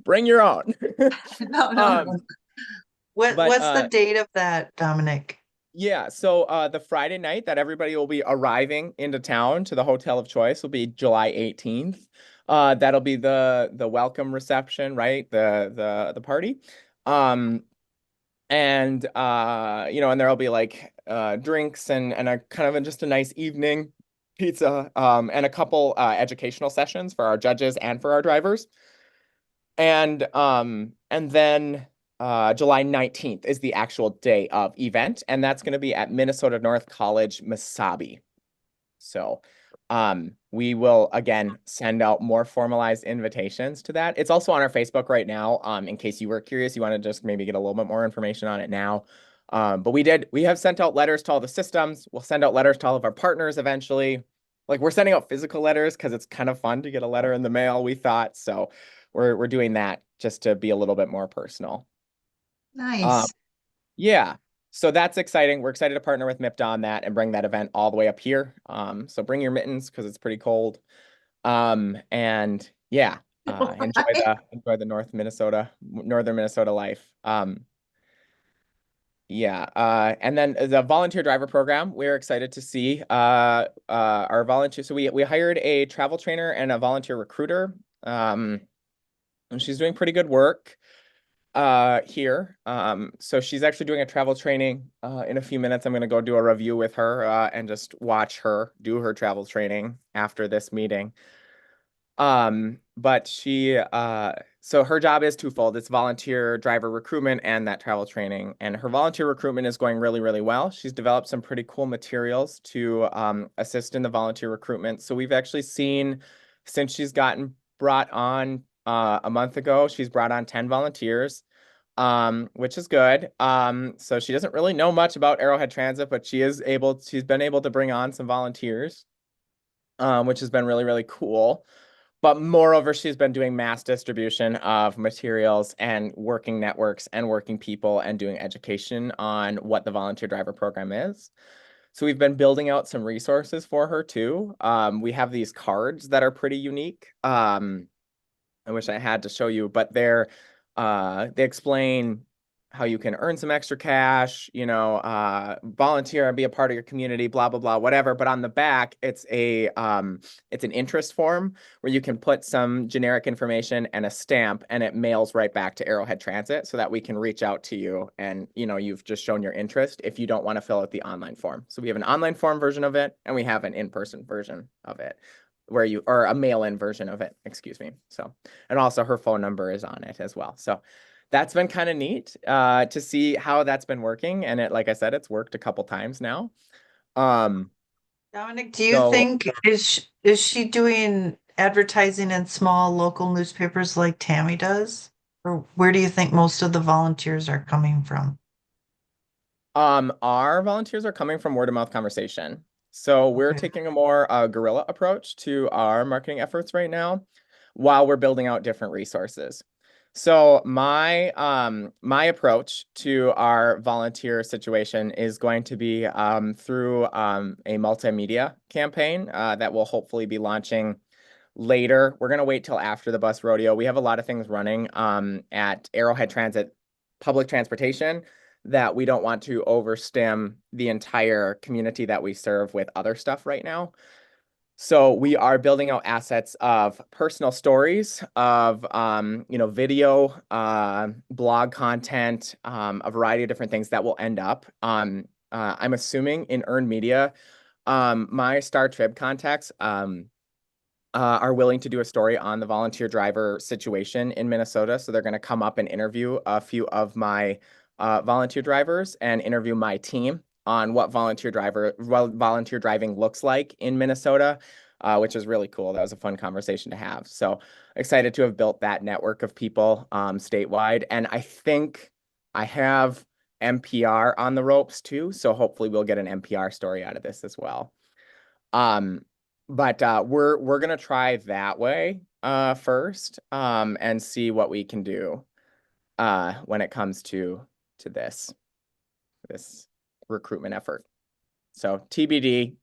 Bring your own. No. What's the date of that, Dominic? Yeah, so the Friday night that everybody will be arriving into town to the hotel of choice will be July 18th. That'll be the welcome reception, right? The party. And and there'll be like drinks and a kind of just a nice evening, pizza, and a couple educational sessions for our judges and for our drivers. And then July 19th is the actual day of event, and that's going to be at Minnesota North College, Mesabi. So we will again send out more formalized invitations to that. It's also on our Facebook right now. In case you were curious, you want to just maybe get a little bit more information on it now. But we have sent out letters to all the systems. We'll send out letters to all of our partners eventually. Like we're sending out physical letters because it's kind of fun to get a letter in the mail, we thought. So we're doing that just to be a little bit more personal. Nice. Yeah. So that's exciting. We're excited to partner with MIPTA on that and bring that event all the way up here. So bring your mittens because it's pretty cold. And yeah, enjoy the northern Minnesota life. And then the volunteer driver program, we're excited to see our volunteer. So we hired a travel trainer and a volunteer recruiter. And she's doing pretty good work here. So she's actually doing a travel training in a few minutes. I'm going to go do a review with her and just watch her do her travel training after this meeting. But so her job is twofold. It's volunteer driver recruitment and that travel training. And her volunteer recruitment is going really, really well. She's developed some pretty cool materials to assist in the volunteer recruitment. So we've actually seen, since she's gotten brought on a month ago, she's brought on 10 volunteers, which is good. So she doesn't really know much about Arrowhead Transit, but she's been able to bring on some volunteers, which has been really, really cool. But moreover, she's been doing mass distribution of materials and working networks and working people and doing education on what the volunteer driver program is. So we've been building out some resources for her too. We have these cards that are pretty unique. I wish I had to show you, but they explain how you can earn some extra cash, volunteer and be a part of your community, blah, blah, blah, whatever. But on the back, it's an interest form where you can put some generic information and a stamp, and it mails right back to Arrowhead Transit so that we can reach out to you and, you've just shown your interest if you don't want to fill out the online form. So we have an online form version of it, and we have an in-person version of it or a mail-in version of it, excuse me. So, and also her phone number is on it as well. So that's been kind of neat to see how that's been working. And like I said, it's worked a couple times now. Dominic, do you think is she doing advertising in small local newspapers like Tammy does? Or where do you think most of the volunteers are coming from? Our volunteers are coming from word of mouth conversation. So we're taking a more guerrilla approach to our marketing efforts right now while we're building out different resources. So my approach to our volunteer situation is going to be through a multimedia campaign that will hopefully be launching later. We're going to wait till after the bus rodeo. We have a lot of things running at Arrowhead Transit public transportation that we don't want to overstim the entire community that we serve with other stuff right now. So we are building out assets of personal stories, of video, blog content, a variety of different things that will end up on, I'm assuming, in earned media. My Star Trib contacts are willing to do a story on the volunteer driver situation in Minnesota. So they're going to come up and interview a few of my volunteer drivers and interview my team on what volunteer driving looks like in Minnesota, which is really cool. That was a fun conversation to have. So excited to have built that network of people statewide. And I think I have NPR on the ropes too. So hopefully we'll get an NPR story out of this as well. But we're gonna try that way first and see what we can do when it comes to this recruitment effort. So TBD.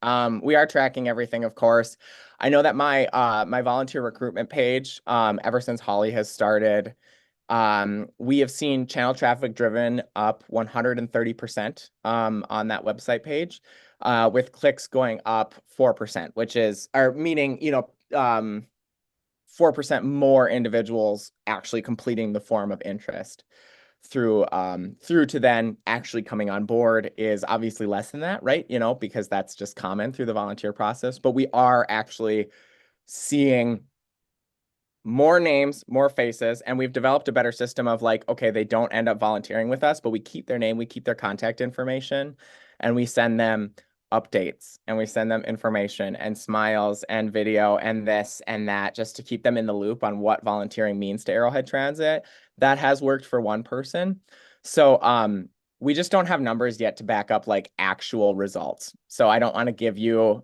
We are tracking everything, of course. I know that my my volunteer recruitment page, ever since Holly has started, we have seen channel traffic driven up 130% on that website page, with clicks going up 4%, which is, or meaning, 4% more individuals actually completing the form of interest through to then actually coming on board is obviously less than that, right? Because that's just common through the volunteer process. But we are actually seeing more names, more faces, and we've developed a better system of like, okay, they don't end up volunteering with us, but we keep their name, we keep their contact information, and we send them updates, and we send them information and smiles and video and this and that, just to keep them in the loop on what volunteering means to Arrowhead Transit. That has worked for one person. So we just don't have numbers yet to back up like actual results. So I don't want to give you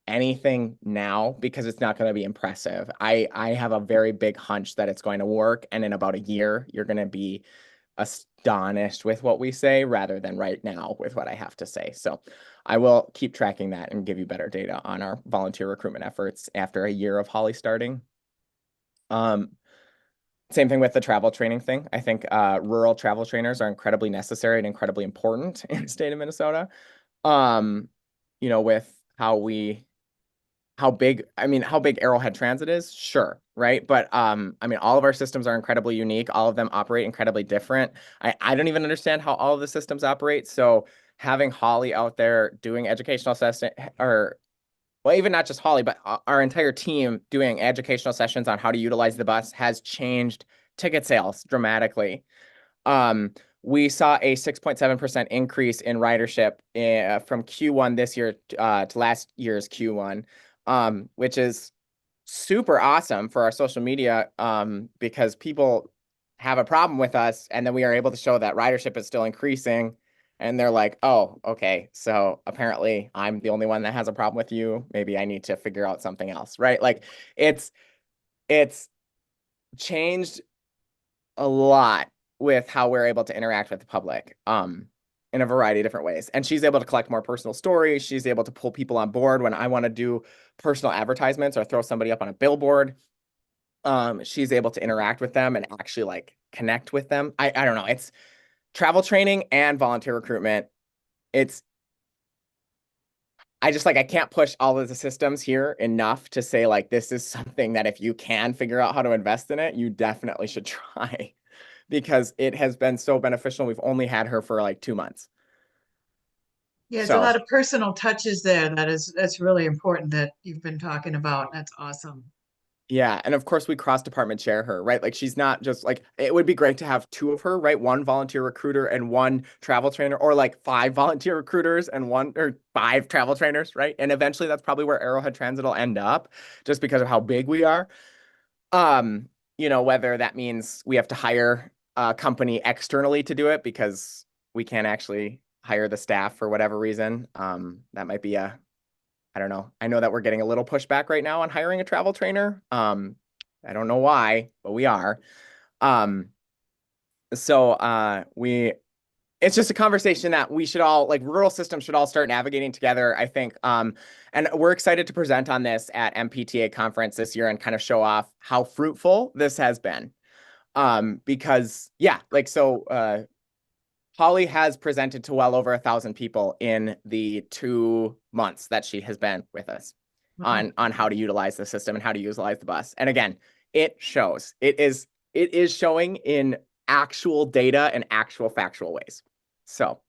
anything now because it's not going to be impressive. I have a very big hunch that it's going to work, and in about a year you're going to be astonished with what we say rather than right now with what I have to say. So I will keep tracking that and give you better data on our volunteer recruitment efforts after a year of Holly starting. Same thing with the travel training thing. I think rural travel trainers are incredibly necessary and incredibly important in the state of Minnesota. With how big Arrowhead Transit is, sure, right? But all of our systems are incredibly unique. All of them operate incredibly different. I don't even understand how all of the systems operate. So having Holly out there doing educational session, well, even not just Holly, but our entire team doing educational sessions on how to utilize the bus has changed ticket sales dramatically. We saw a 6.7% increase in ridership from Q1 this year to last year's Q1. Which is super awesome for our social media because people have a problem with us, and then we are able to show that ridership is still increasing, and they're like, oh, okay, so apparently I'm the only one that has a problem with you. Maybe I need to figure out something else, right? Like it's changed a lot with how we're able to interact with the public. In a variety of different ways. And she's able to collect more personal stories. She's able to pull people on board when I want to do personal advertisements or throw somebody up on a billboard. she's able to interact with them and actually like connect with them. I don't know. It's travel training and volunteer recruitment. I just like, I can't push all of the systems here enough to say like, this is something that if you can figure out how to invest in it, you definitely should try because it has been so beneficial. We've only had her for like 2 months. Yeah, it's a So- lot of personal touches there. That's really important that you've been talking about. That's awesome. Yeah. And of course we cross department share her, right? Like she's not just like, it would be great to have 2 of her, right? 1 volunteer recruiter and 1 travel trainer, or like 5 volunteer recruiters and 1 or 5 travel trainers, right? And eventually that's probably where Arrowhead Transit will end up just because of how big we are. Whether that means we have to hire a company externally to do it because we can't actually hire the staff for whatever reason. That might be I don't know. I know that we're getting a little pushback right now on hiring a travel trainer. I don't know why, but we are. It's just a conversation that we should all, like rural systems should all start navigating together, I think. And we're excited to present on this at MPTA conference this year and kind of show off how fruitful this has been. Because Holly has presented to well over 1,000 people in the 2 months that she has been with us on how to utilize the system and how to utilize the bus. And again, it shows. It is showing in actual data and actual factual ways. So,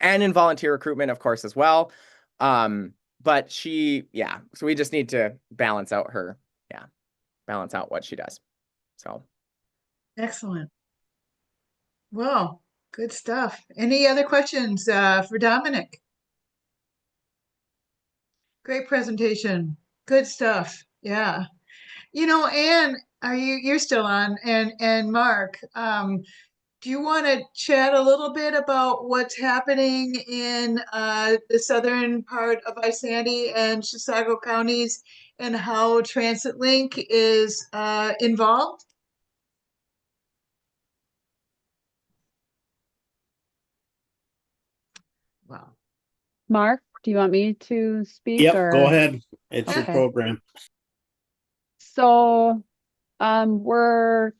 and in volunteer recruitment, of course, as well. But so we just need to balance out what she does. So. Excellent. Well, good stuff. Any other questions for Dominic? Great presentation. Good stuff. Yeah. Anne, you're still on, and Mark, do you want to chat a little bit about what's happening in the southern part of Isanti and Chisago counties and how Transit Link is involved? Wow. Mark, do you want me to speak? Yep, or? go ahead. It's your Okay. program. So, we're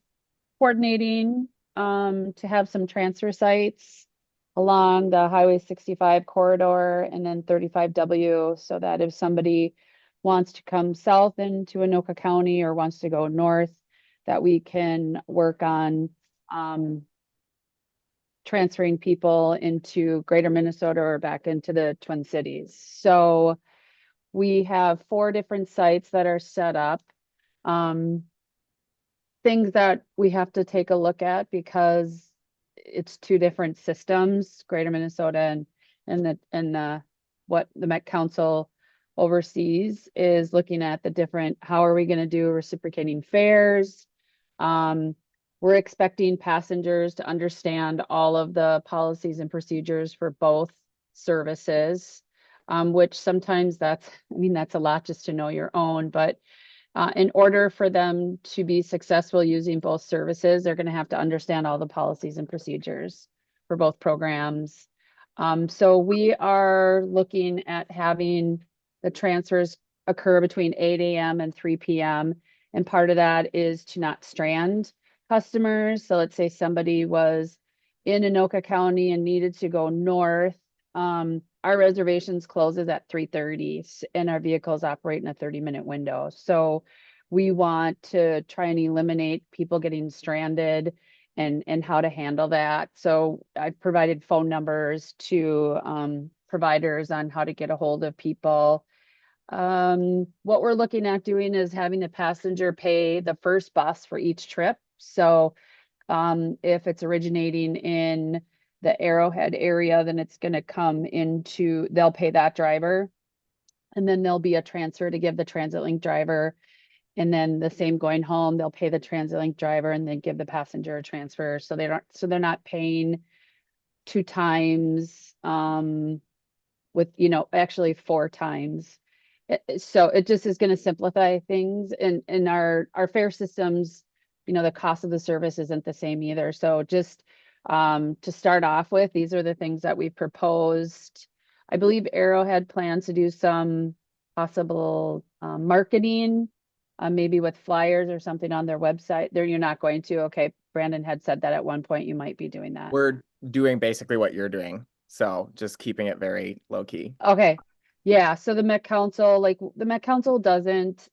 coordinating to have some transfer sites along the Highway 65 corridor and then 35W, so that if somebody wants to come south into Anoka County or wants to go north, that we can work on transferring people into greater Minnesota or back into the Twin Cities. So we have 4 different sites that are set up. Things that we have to take a look at because it's 2 different systems, greater Minnesota and what the Met Council oversees is looking at the different, how are we going to do reciprocating fares? We're expecting passengers to understand all of the policies and procedures for both services, which sometimes that's a lot just to know your own, but in order for them to be successful using both services, they're going to have to understand all the policies and procedures for both programs. So we are looking at having the transfers occur between 8 a.m. and 3 p.m. And part of that is to not strand customers. So let's say somebody was in Anoka County and needed to go north. Our reservations closes at 3:30 and our vehicles operate in a 30-minute window. So we want to try and eliminate people getting stranded and how to handle that. So I've provided phone numbers to providers on how to get a hold of people. What we're looking at doing is having the passenger pay the first bus for each trip. So if it's originating in the Arrowhead area, then it's going to come into, they'll pay that driver. And then there'll be a transfer to give the Transit Link driver. And then the same going home, they'll pay the Transit Link driver and then give the passenger a transfer. So they're not paying 2 times, with, actually 4 times. So it just is going to simplify things in our fare systems. The cost of the service isn't the same either. So just to start off with, these are the things that we proposed. I believe Arrowhead plans to do some possible marketing maybe with flyers or something on their website. There, you're not going to, okay, Brandon had said that at one point you might be doing that. We're doing basically what you're doing. So just keeping it very low key. Okay, yeah, so the Met Council, like, the Met Council doesn't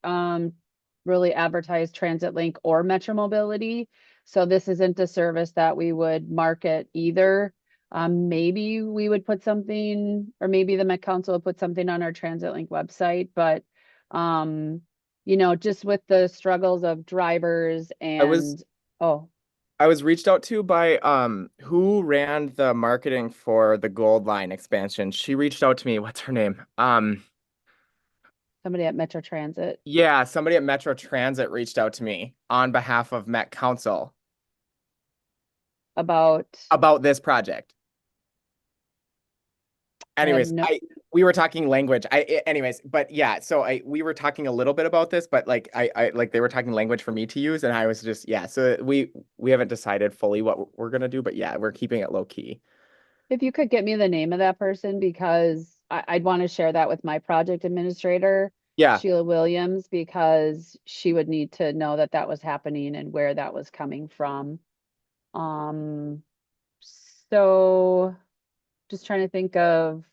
really advertise Transit Link or Metro Mobility. So this isn't a service that we would market either. Maybe we would put something, or maybe the Met Council would put something on our Transit Link website, but you know, just with the struggles of drivers and, oh, I was reached out to by who ran the marketing for the Gold Line expansion. She reached out to me. What's her name? somebody at Metro Transit. Yeah, somebody at Metro Transit reached out to me on behalf of Met Council About this project. Anyways, no- we were talking language. Anyways, but yeah, so we were talking a little bit about this, but like I like they were talking language for me to use, and I was just, yeah, so we haven't decided fully what we're gonna do, but yeah, we're keeping it low key. If you could get me the name of that person, because I'd want to share that with my project administrator, Yeah. Sheila Williams, because she would need to know that that was happening and where that was coming from. So just trying to think of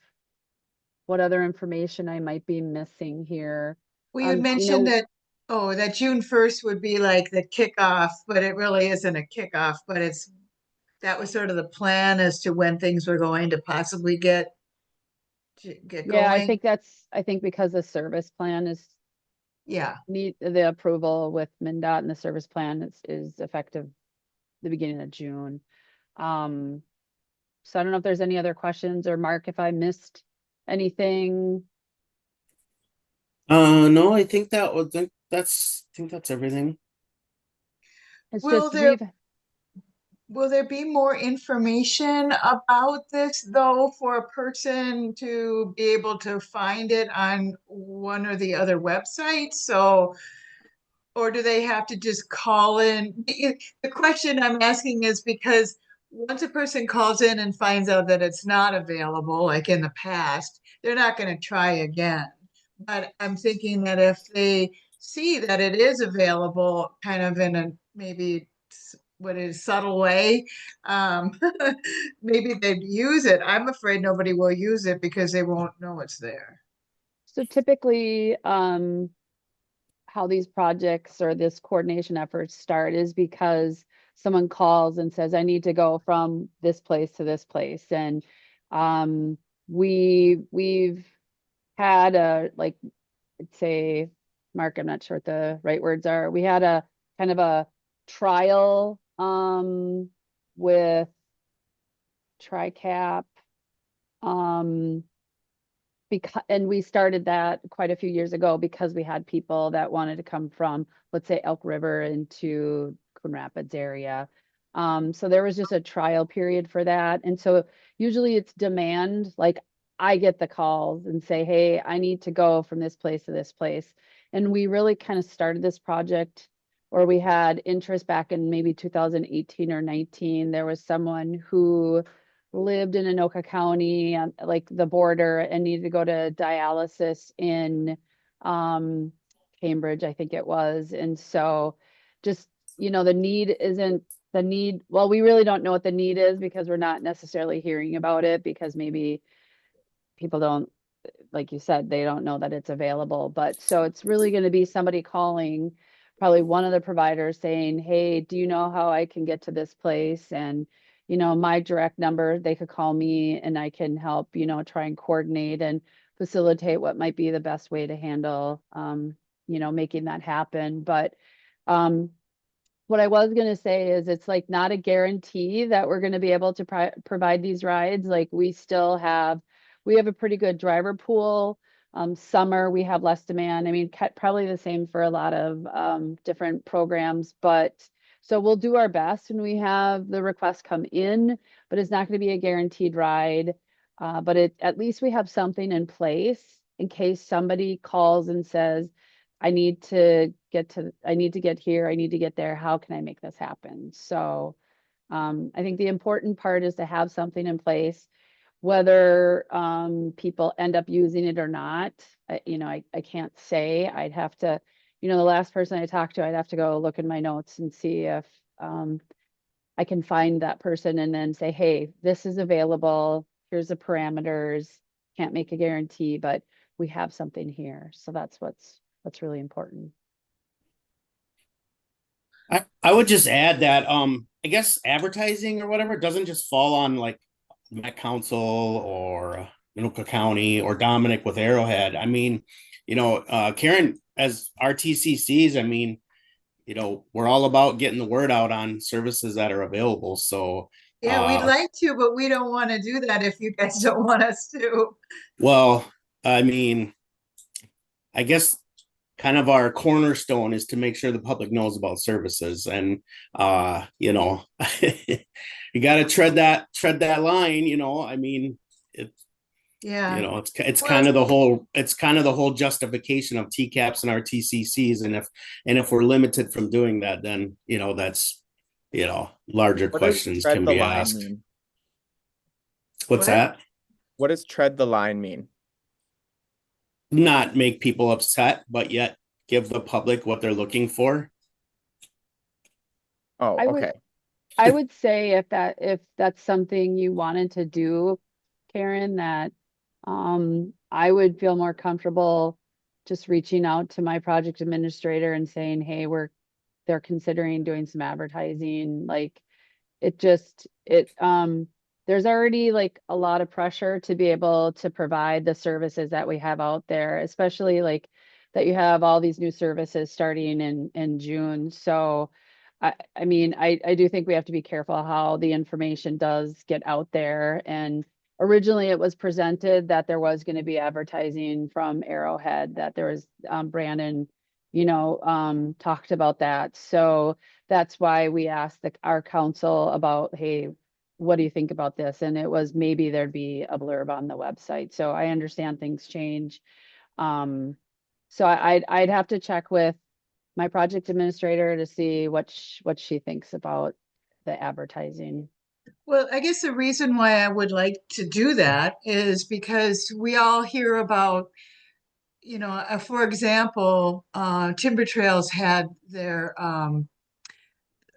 what other information I might be missing here. Well, you You mentioned know, that, oh, that June 1st would be like the kickoff, but it really isn't a kickoff, but that was sort of the plan as to when things were going to possibly get yeah, going. I think because the service plan is Yeah. need the approval with MnDOT, and the service plan is effective the beginning of June. So I don't know if there's any other questions, or Mark, if I missed anything. No, I think I think that's everything. It's Will just there will there be more information about this though, for a person to be able to find it on one or the other websites? So, or do they have to just call in? The question I'm asking is because once a person calls in and finds out that it's not available, like in the past, they're not going to try again. But I'm thinking that if they see that it is available kind of in a maybe what is subtle way, maybe they'd use it. I'm afraid nobody will use it because they won't know it's there. So typically, how these projects or this coordination efforts start is because someone calls and says, I need to go from this place to this place. And we've had like, say, Mark, I'm not sure what the right words are. We had a kind of a trial with TRICAP. And we started that quite a few years ago because we had people that wanted to come from, let's say, Elk River into Coon Rapids area. So there was just a trial period for that. And so usually it's demand, like I get the calls and say, hey, I need to go from this place to this place. And we really kind of started this project, or we had interest back in maybe 2018 or 19. There was someone who lived in Anoka County, like the border, and needed to go to dialysis in Cambridge, I think it was. And so just, you know, the need isn't the need. Well, we really don't know what the need is because we're not necessarily hearing about it, because maybe people don't, like you said, they don't know that it's available. But so it's really going to be somebody calling, probably one of the providers, saying, hey, do you know how I can get to this place? And you know, my direct number, they could call me and I can help, you know, try and coordinate and facilitate what might be the best way to handle, you know, making that happen. But what I was going to say is it's like not a guarantee that we're going to be able to provide these rides. Like we have a pretty good driver pool. Summer, we have less demand. I mean, probably the same for a lot of different programs, but so we'll do our best when we have the requests come in, but it's not going to be a guaranteed ride. But at least we have something in place in case somebody calls and says, I need to get here, I need to get there. How can I make this happen? So I think the important part is to have something in place. Whether people end up using it or not, you know, I can't say. I'd have to, the last person I talked to, I'd have to go look in my notes and see if I can find that person and then say, hey, this is available. Here's the parameters. Can't make a guarantee, but we have something here. So that's what's really important. I would just add that I guess advertising or whatever doesn't just fall on like Met Council or Anoka County or Dominic with Arrowhead. I mean, Karen, as RTCCs, I mean, we're all about getting the word out on services that are available. So Yeah, we'd like to, but we don't want to do that if you guys don't want us to. well, I mean, I guess kind of our cornerstone is to make sure the public knows about services, and you got to tread that line. I mean, Yeah. it's kind of the whole justification of TCAPs and RTCCs, and if we're limited from doing that, then that's larger What does questions tread can the be line asked. mean? What's that? What does tread the line mean? Not make people upset, but yet give the public what they're looking for. Oh, okay. I would say if that's something you wanted to do, Karen, that I would feel more comfortable just reaching out to my project administrator and saying, hey, they're considering doing some advertising. Like there's already like a lot of pressure to be able to provide the services that we have out there, especially like that you have all these new services starting in June. So I mean, I do think we have to be careful how the information does get out there. And originally it was presented that there was going to be advertising from Arrowhead, that there was Brandon, talked about that. So that's why we asked our council about, hey, what do you think about this? And it was maybe there'd be a blurb on the website. So I understand things change. So I'd have to check with my project administrator to see what she thinks about the advertising. Well, I guess the reason why I would like to do that is because we all hear about, for example, Timber Trails had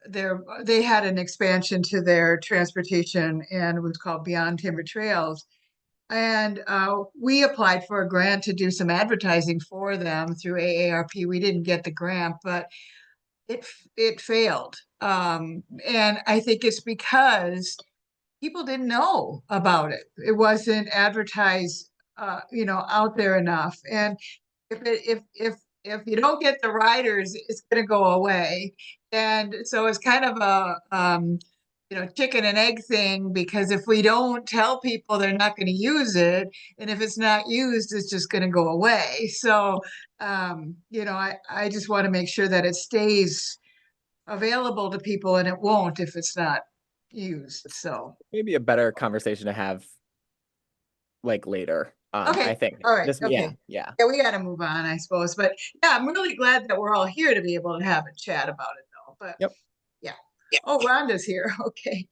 they had an expansion to their transportation, and it was called Beyond Timber Trails. And we applied for a grant to do some advertising for them through AARP. We didn't get the grant, but it failed. And I think it's because people didn't know about it. It wasn't advertised, out there enough. And if you don't get the riders, it's going to go away. And so it's kind of a chicken and egg thing, because if we don't tell people, they're not going to use it, and if it's not used, it's just going to go away. So I just want to make sure that it stays available to people, and it won't if it's not used. So Maybe a better conversation to have like later. okay, I think. all right, Yeah. yeah, we got to move on, I suppose. But yeah, I'm really glad that we're all here to be able to have a chat about it, though. But yep. Yeah. Oh, Rhonda's here. Okay.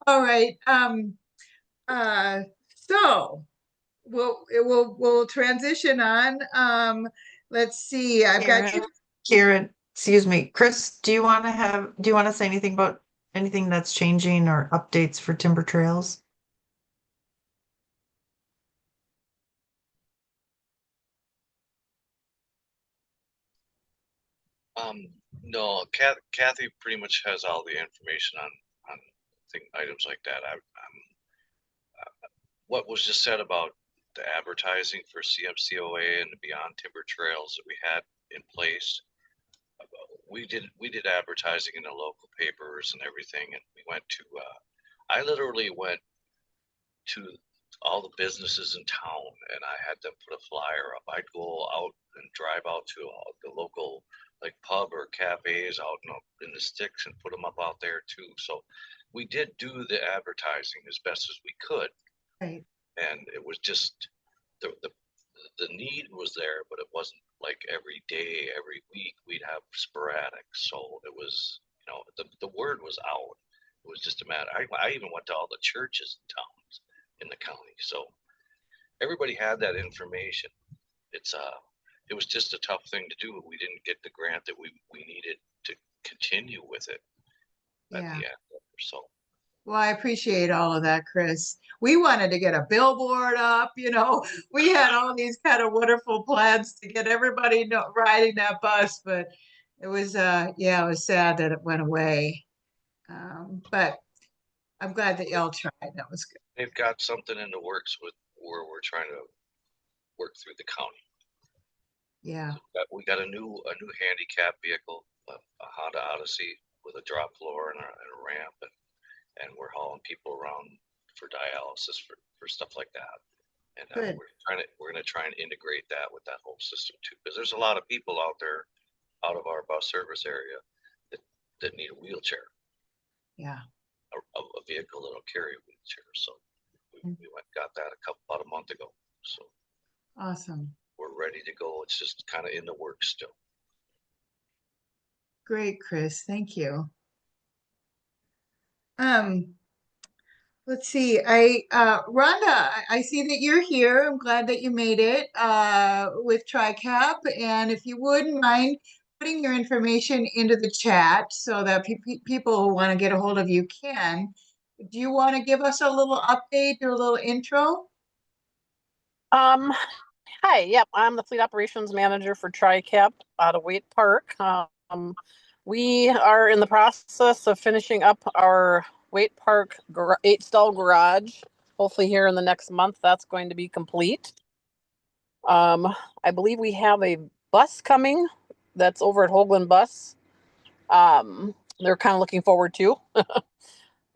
All right. So we'll transition on. Let's see. I've got Karen, excuse me, Chris, do you want to say anything about anything that's changing or updates for Timber Trails? No, Kathy pretty much has all the information on items like that. What was just said about the advertising for CMCOA and the Beyond Timber Trails that we had in place. We did advertising in the local papers and everything, and we went to. I literally went to all the businesses in town, and I had them put a flyer up. I'd go out and drive out to the local like pub or cafes out in the sticks and put them up out there too. So we did do the advertising as best as we could. Right. And it was just the need was there, but it wasn't like every day, every week. We'd have sporadic. So it was, the word was out. It was just a matter. I even went to all the churches and towns in the county. So everybody had that information. It's it was just a tough thing to do. We didn't get the grant that we needed to continue with it at Yeah. the end. So Well, I appreciate all of that, Chris. We wanted to get a billboard up, we had all these kind of wonderful plans to get everybody riding that bus, but it was, it was sad that it went away. But I'm glad that y'all tried. That was good. they've got something in the works with where we're trying to work through the county. Yeah. We got a new handicap vehicle, a Honda Odyssey with a drop floor and a ramp, and we're hauling people around for dialysis for stuff like that. And Good. we're gonna try and integrate that with that whole system too, because there's a lot of people out there out of our bus service area that need a wheelchair, Yeah. a vehicle that'll carry a wheelchair. So we went and got that about a month ago. So Awesome. we're ready to go. It's just kind of in the works still. Great, Chris. Thank you. Let's see. Rhonda, I see that you're here. I'm glad that you made it with TriCap. And if you wouldn't mind putting your information into the chat so that people who want to get a hold of you can. Do you want to give us a little update or a little intro? Hi, yep, I'm the fleet operations manager for TriCap out of Waite Park. We are in the process of finishing up our Waite Park 8-stall garage. Hopefully here in the next month, that's going to be complete. I believe we have a bus coming that's over at Hoagland Bus. They're kind of looking forward to.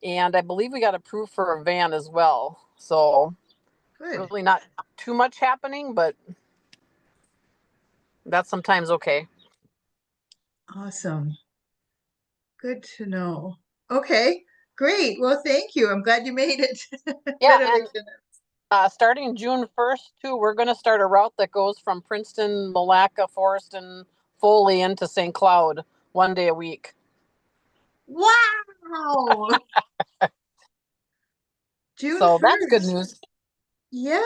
And I believe we got approved for a van as well. So Good. really not too much happening, but that's sometimes okay. Awesome. Good to know. Okay, great. Well, thank you. I'm glad you made it. Yeah, and starting June 1st too, we're going to start a route that goes from Princeton, Malacca, Forest, and Foley into St. Cloud 1 day a week. Wow. June So 1st. that's good news. Yeah.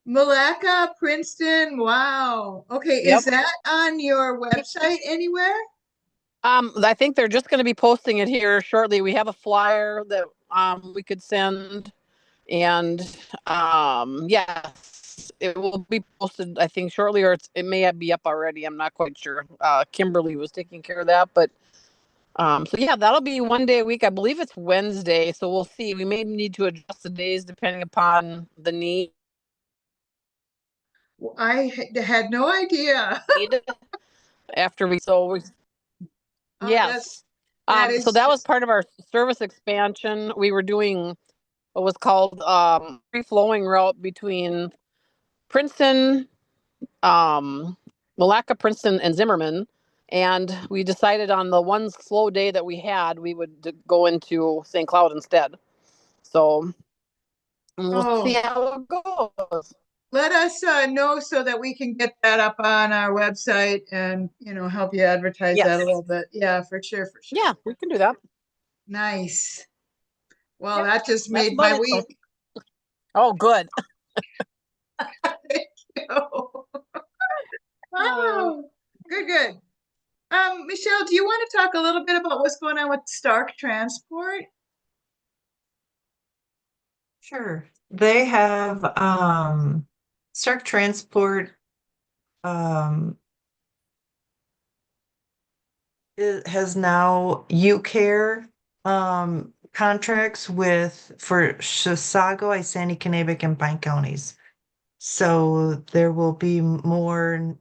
Malacca, Princeton. Wow. Okay, Yep. is that on your website anywhere? I think they're just going to be posting it here shortly. We have a flyer that we could send, and yes, it will be posted, I think, shortly, or it may be up already. I'm not quite sure. Kimberly was taking care of that, but so yeah, that'll be 1 day a week. I believe it's Wednesday, so we'll see. We may need to adjust the days depending upon the need. I had no idea. After we Oh, yes. that is So that was just part of our service expansion. We were doing what was called free flowing route between Princeton, Malacca, Princeton, and Zimmerman. And we decided on the one slow day that we had, we would go into St. Cloud instead. So we'll see how it goes. let us know so that we can get that up on our website and help you advertise that a little bit. Yeah, for sure, for sure. Yeah, we can do that. Nice. Well, that just made about my it, week. Oh, good. Thank you. Wow. Good, good. Michelle, do you want to talk a little bit about what's going on with Stark Transport? Sure. They have Stark Transport it has now UCare contracts for Chisago, Isani, Kanabec, and Pine counties. So there will be more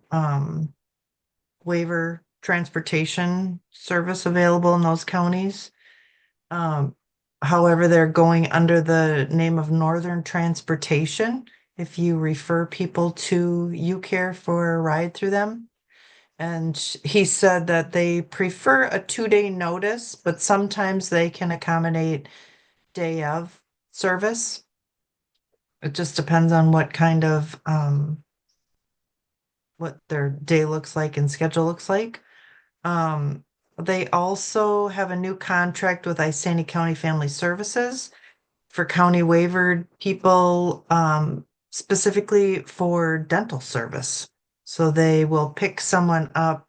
waiver transportation service available in those counties. However, they're going under the name of Northern Transportation if you refer people to UCare for a ride through them. And he said that they prefer a 2-day notice, but sometimes they can accommodate day of service. It just depends on what kind of what their day looks like and schedule looks like. They also have a new contract with Isani County Family Services for county waivered people, specifically for dental service. So they will pick someone up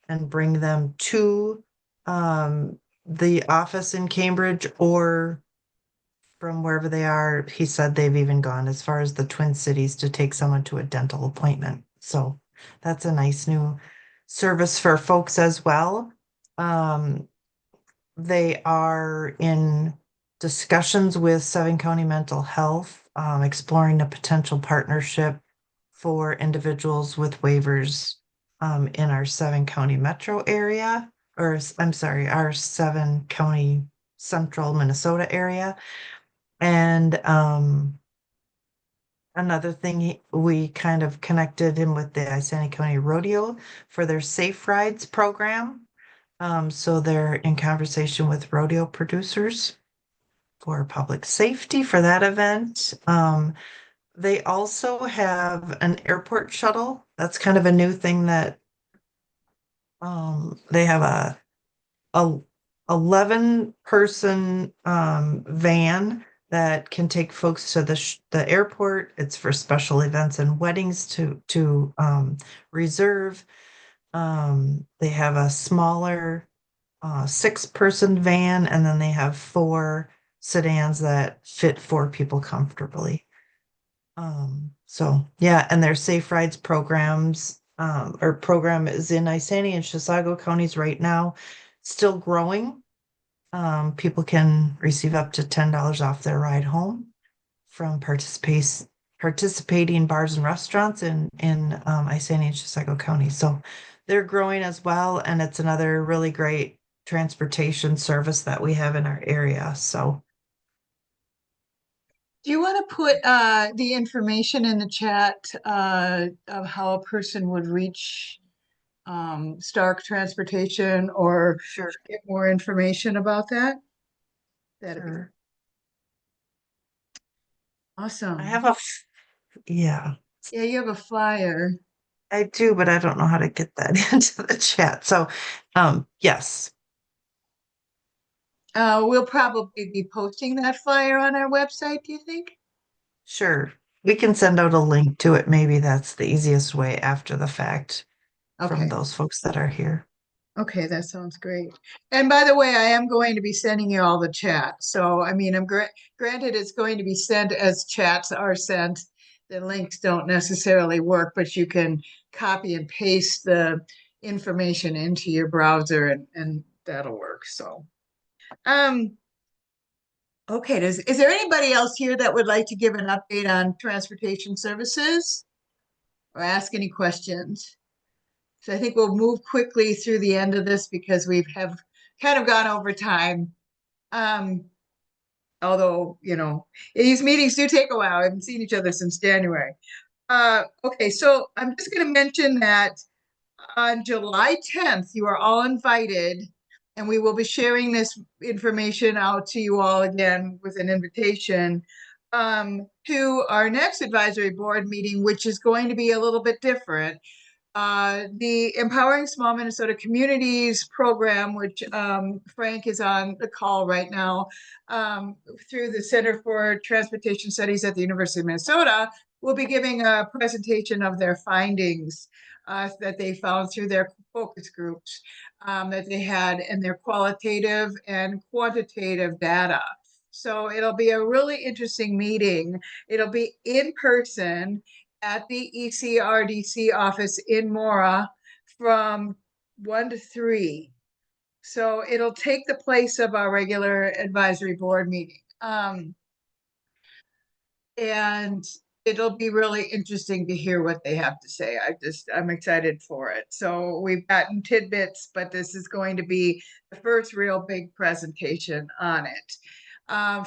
and bring them to the office in Cambridge or from wherever they are. He said they've even gone as far as the Twin Cities to take someone to a dental appointment. So that's a nice new service for folks as well. They are in discussions with Seven County Mental Health, exploring a potential partnership for individuals with waivers in our Seven County metro area, or I'm sorry, our Seven County central Minnesota area. And another thing, we kind of connected him with the Isani County Rodeo for their Safe Rides program. So they're in conversation with rodeo producers for public safety for that event. They also have an airport shuttle. That's kind of a new thing that they have a 11-person van that can take folks to the airport. It's for special events and weddings to reserve. They have a smaller 6-person van, and then they have 4 sedans that fit 4 people comfortably. So yeah, and their Safe Rides programs or program is in Isani and Chisago counties right now, still growing. People can receive up to $10 off their ride home from participating bars and restaurants in Isani and Chisago County. So they're growing as well, and it's another really great transportation service that we have in our area. So Do you want to put the information in the chat of how a person would reach Stark Transportation or get more information about that? That'd be sure. awesome. I have yeah. Yeah, you have a flyer. I do, but I don't know how to get that into the chat. So, yes. We'll probably be posting that flyer on our website, do you think? Sure. We can send out a link to it. Maybe that's the easiest way after the fact from Okay. those folks that are here. Okay, that sounds great. And by the way, I am going to be sending you all the chat. So, I mean, I'm granted it's going to be sent as chats are sent. The links don't necessarily work, but you can copy and paste the information into your browser and that'll work. So, okay, is there anybody else here that would like to give an update on transportation services or ask any questions? So I think we'll move quickly through the end of this because we have kind of gone over time. Although, you know, these meetings do take a while. We haven't seen each other since January. Okay, so I'm just going to mention that on July 10th, you are all invited, and we will be sharing this information out to you all again with an invitation to our next advisory board meeting, which is going to be a little bit different. The Empowering Small Minnesota Communities program, which Frank is on the call right now through the Center for Transportation Studies at the University of Minnesota, will be giving a presentation of their findings that they found through their focus groups that they had and their qualitative and quantitative data. So it'll be a really interesting meeting. It'll be in person at the ECRDC office in Mora from 1 to 3. So it'll take the place of our regular advisory board meeting. And it'll be really interesting to hear what they have to say. I'm excited for it. So we've gotten tidbits, but this is going to be the first real big presentation on it.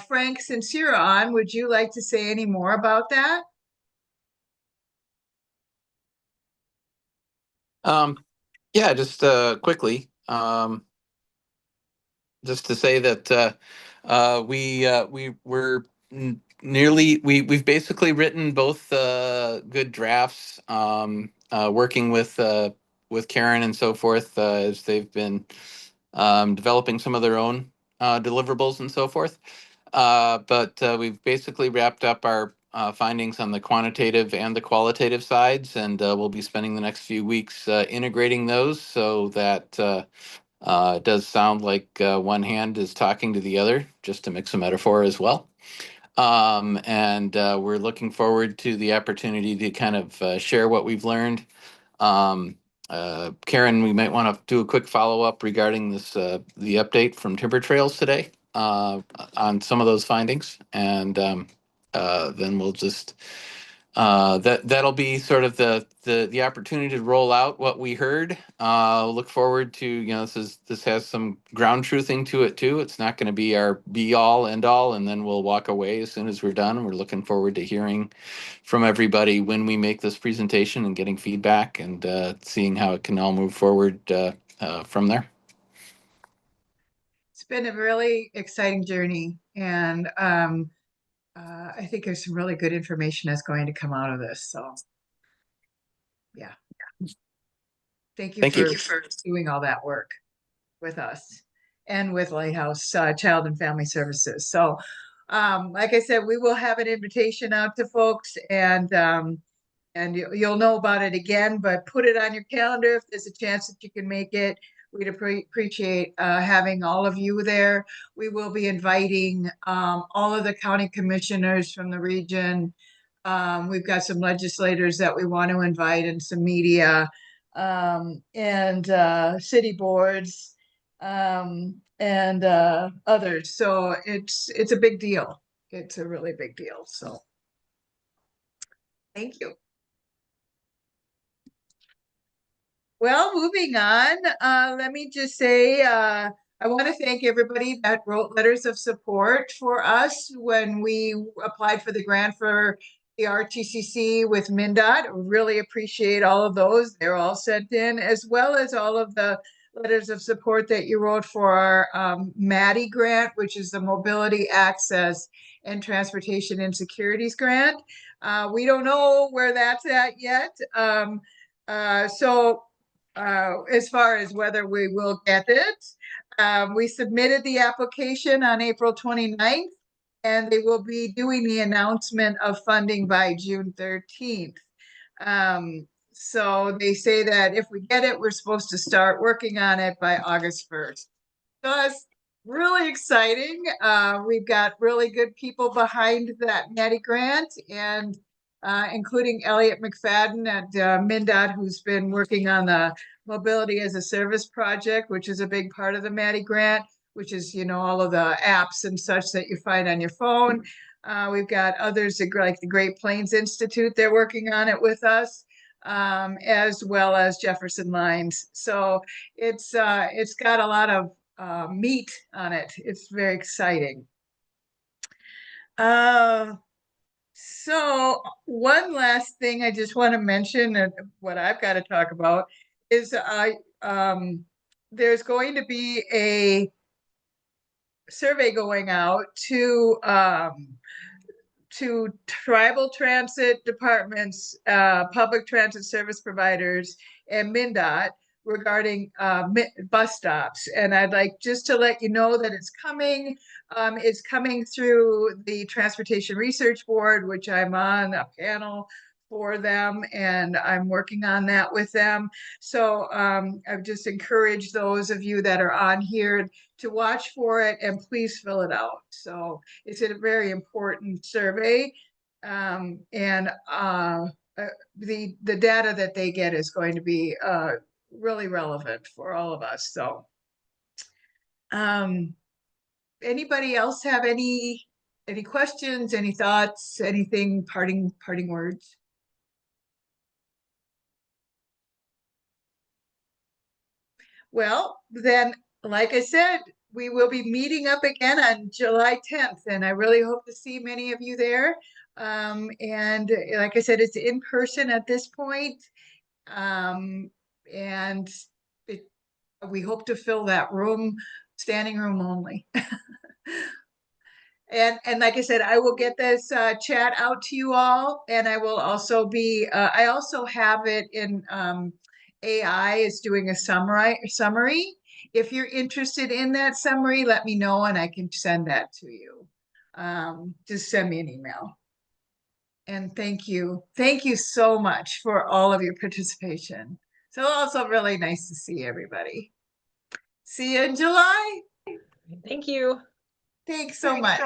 Frank, since you're on, would you like to say any more about that? Yeah, just quickly, just to say that we've basically written both good drafts, working with Karen and so forth as they've been developing some of their own deliverables and so forth. But we've basically wrapped up our findings on the quantitative and the qualitative sides, and we'll be spending the next few weeks integrating those so that it does sound like one hand is talking to the other, just to mix a metaphor as well. And we're looking forward to the opportunity to kind of share what we've learned. Karen, we might want to do a quick follow-up regarding this, the update from Timber Trails today on some of those findings. And then we'll just, that'll be sort of the opportunity to roll out what we heard. Look forward to, you know, this has some ground truthing to it too. It's not going to be our be all end all, and then we'll walk away as soon as we're done. We're looking forward to hearing from everybody when we make this presentation and getting feedback and seeing how it can all move forward from there. It's been a really exciting journey, and I think there's some really good information that's going to come out of this. So, yeah. Thank you for doing all that work with us and with Lighthouse Child and Family Services. So, like I said, we will have an invitation out to folks, and you'll know about it again, but put it on your calendar if there's a chance that you can make it. We'd appreciate having all of you there. We will be inviting all of the county commissioners from the region. We've got some legislators that we want to invite and some media and city boards and others. So it's a big deal. It's a really big deal. So thank you. Well, moving on, let me just say, I want to thank everybody that wrote letters of support for us when we applied for the grant for the RTCC with MnDOT. Really appreciate all of those. They're all sent in, as well as all of the letters of support that you wrote for our MADI grant, which is the Mobility Access and Transportation Insecurities Grant. We don't know where that's at yet. As far as whether we will get it, we submitted the application on April 29th, and they will be doing the announcement of funding by June 13th. So they say that if we get it, we're supposed to start working on it by August 1st. So that's really exciting. We've got really good people behind that NETI grant, and including Elliot McFadden at MnDOT, who's been working on the Mobility as a Service project, which is a big part of the MADI grant, which is, you know, all of the apps and such that you find on your phone. We've got others like the Great Plains Institute, they're working on it with us, as well as Jefferson Lines. So it's got a lot of meat on it. It's very exciting. So one last thing I just want to mention, and what I've got to talk about, is there's going to be a survey going out to tribal transit departments, public transit service providers, and MnDOT regarding bus stops. And I'd like just to let you know that it's coming. It's coming through the Transportation Research Board, which I'm on a panel for them, and I'm working on that with them. So I've just encouraged those of you that are on here to watch for it, and please fill it out. So it's a very important survey, and the data that they get is going to be really relevant for all of us. So anybody else have any questions, any thoughts, anything, parting words? Well, then, like I said, we will be meeting up again on July 10th, and I really hope to see many of you there. And like I said, it's in person at this point. And we hope to fill that room, standing room only. And like I said, I will get this chat out to you all, and I will also be, I also have it in AI is doing a summary. If you're interested in that summary, let me know and I can send that to you. Just send me an email. And thank you. Thank you so much for all of your participation. So also really nice to see everybody. See you in July. Thank you. Thanks so much.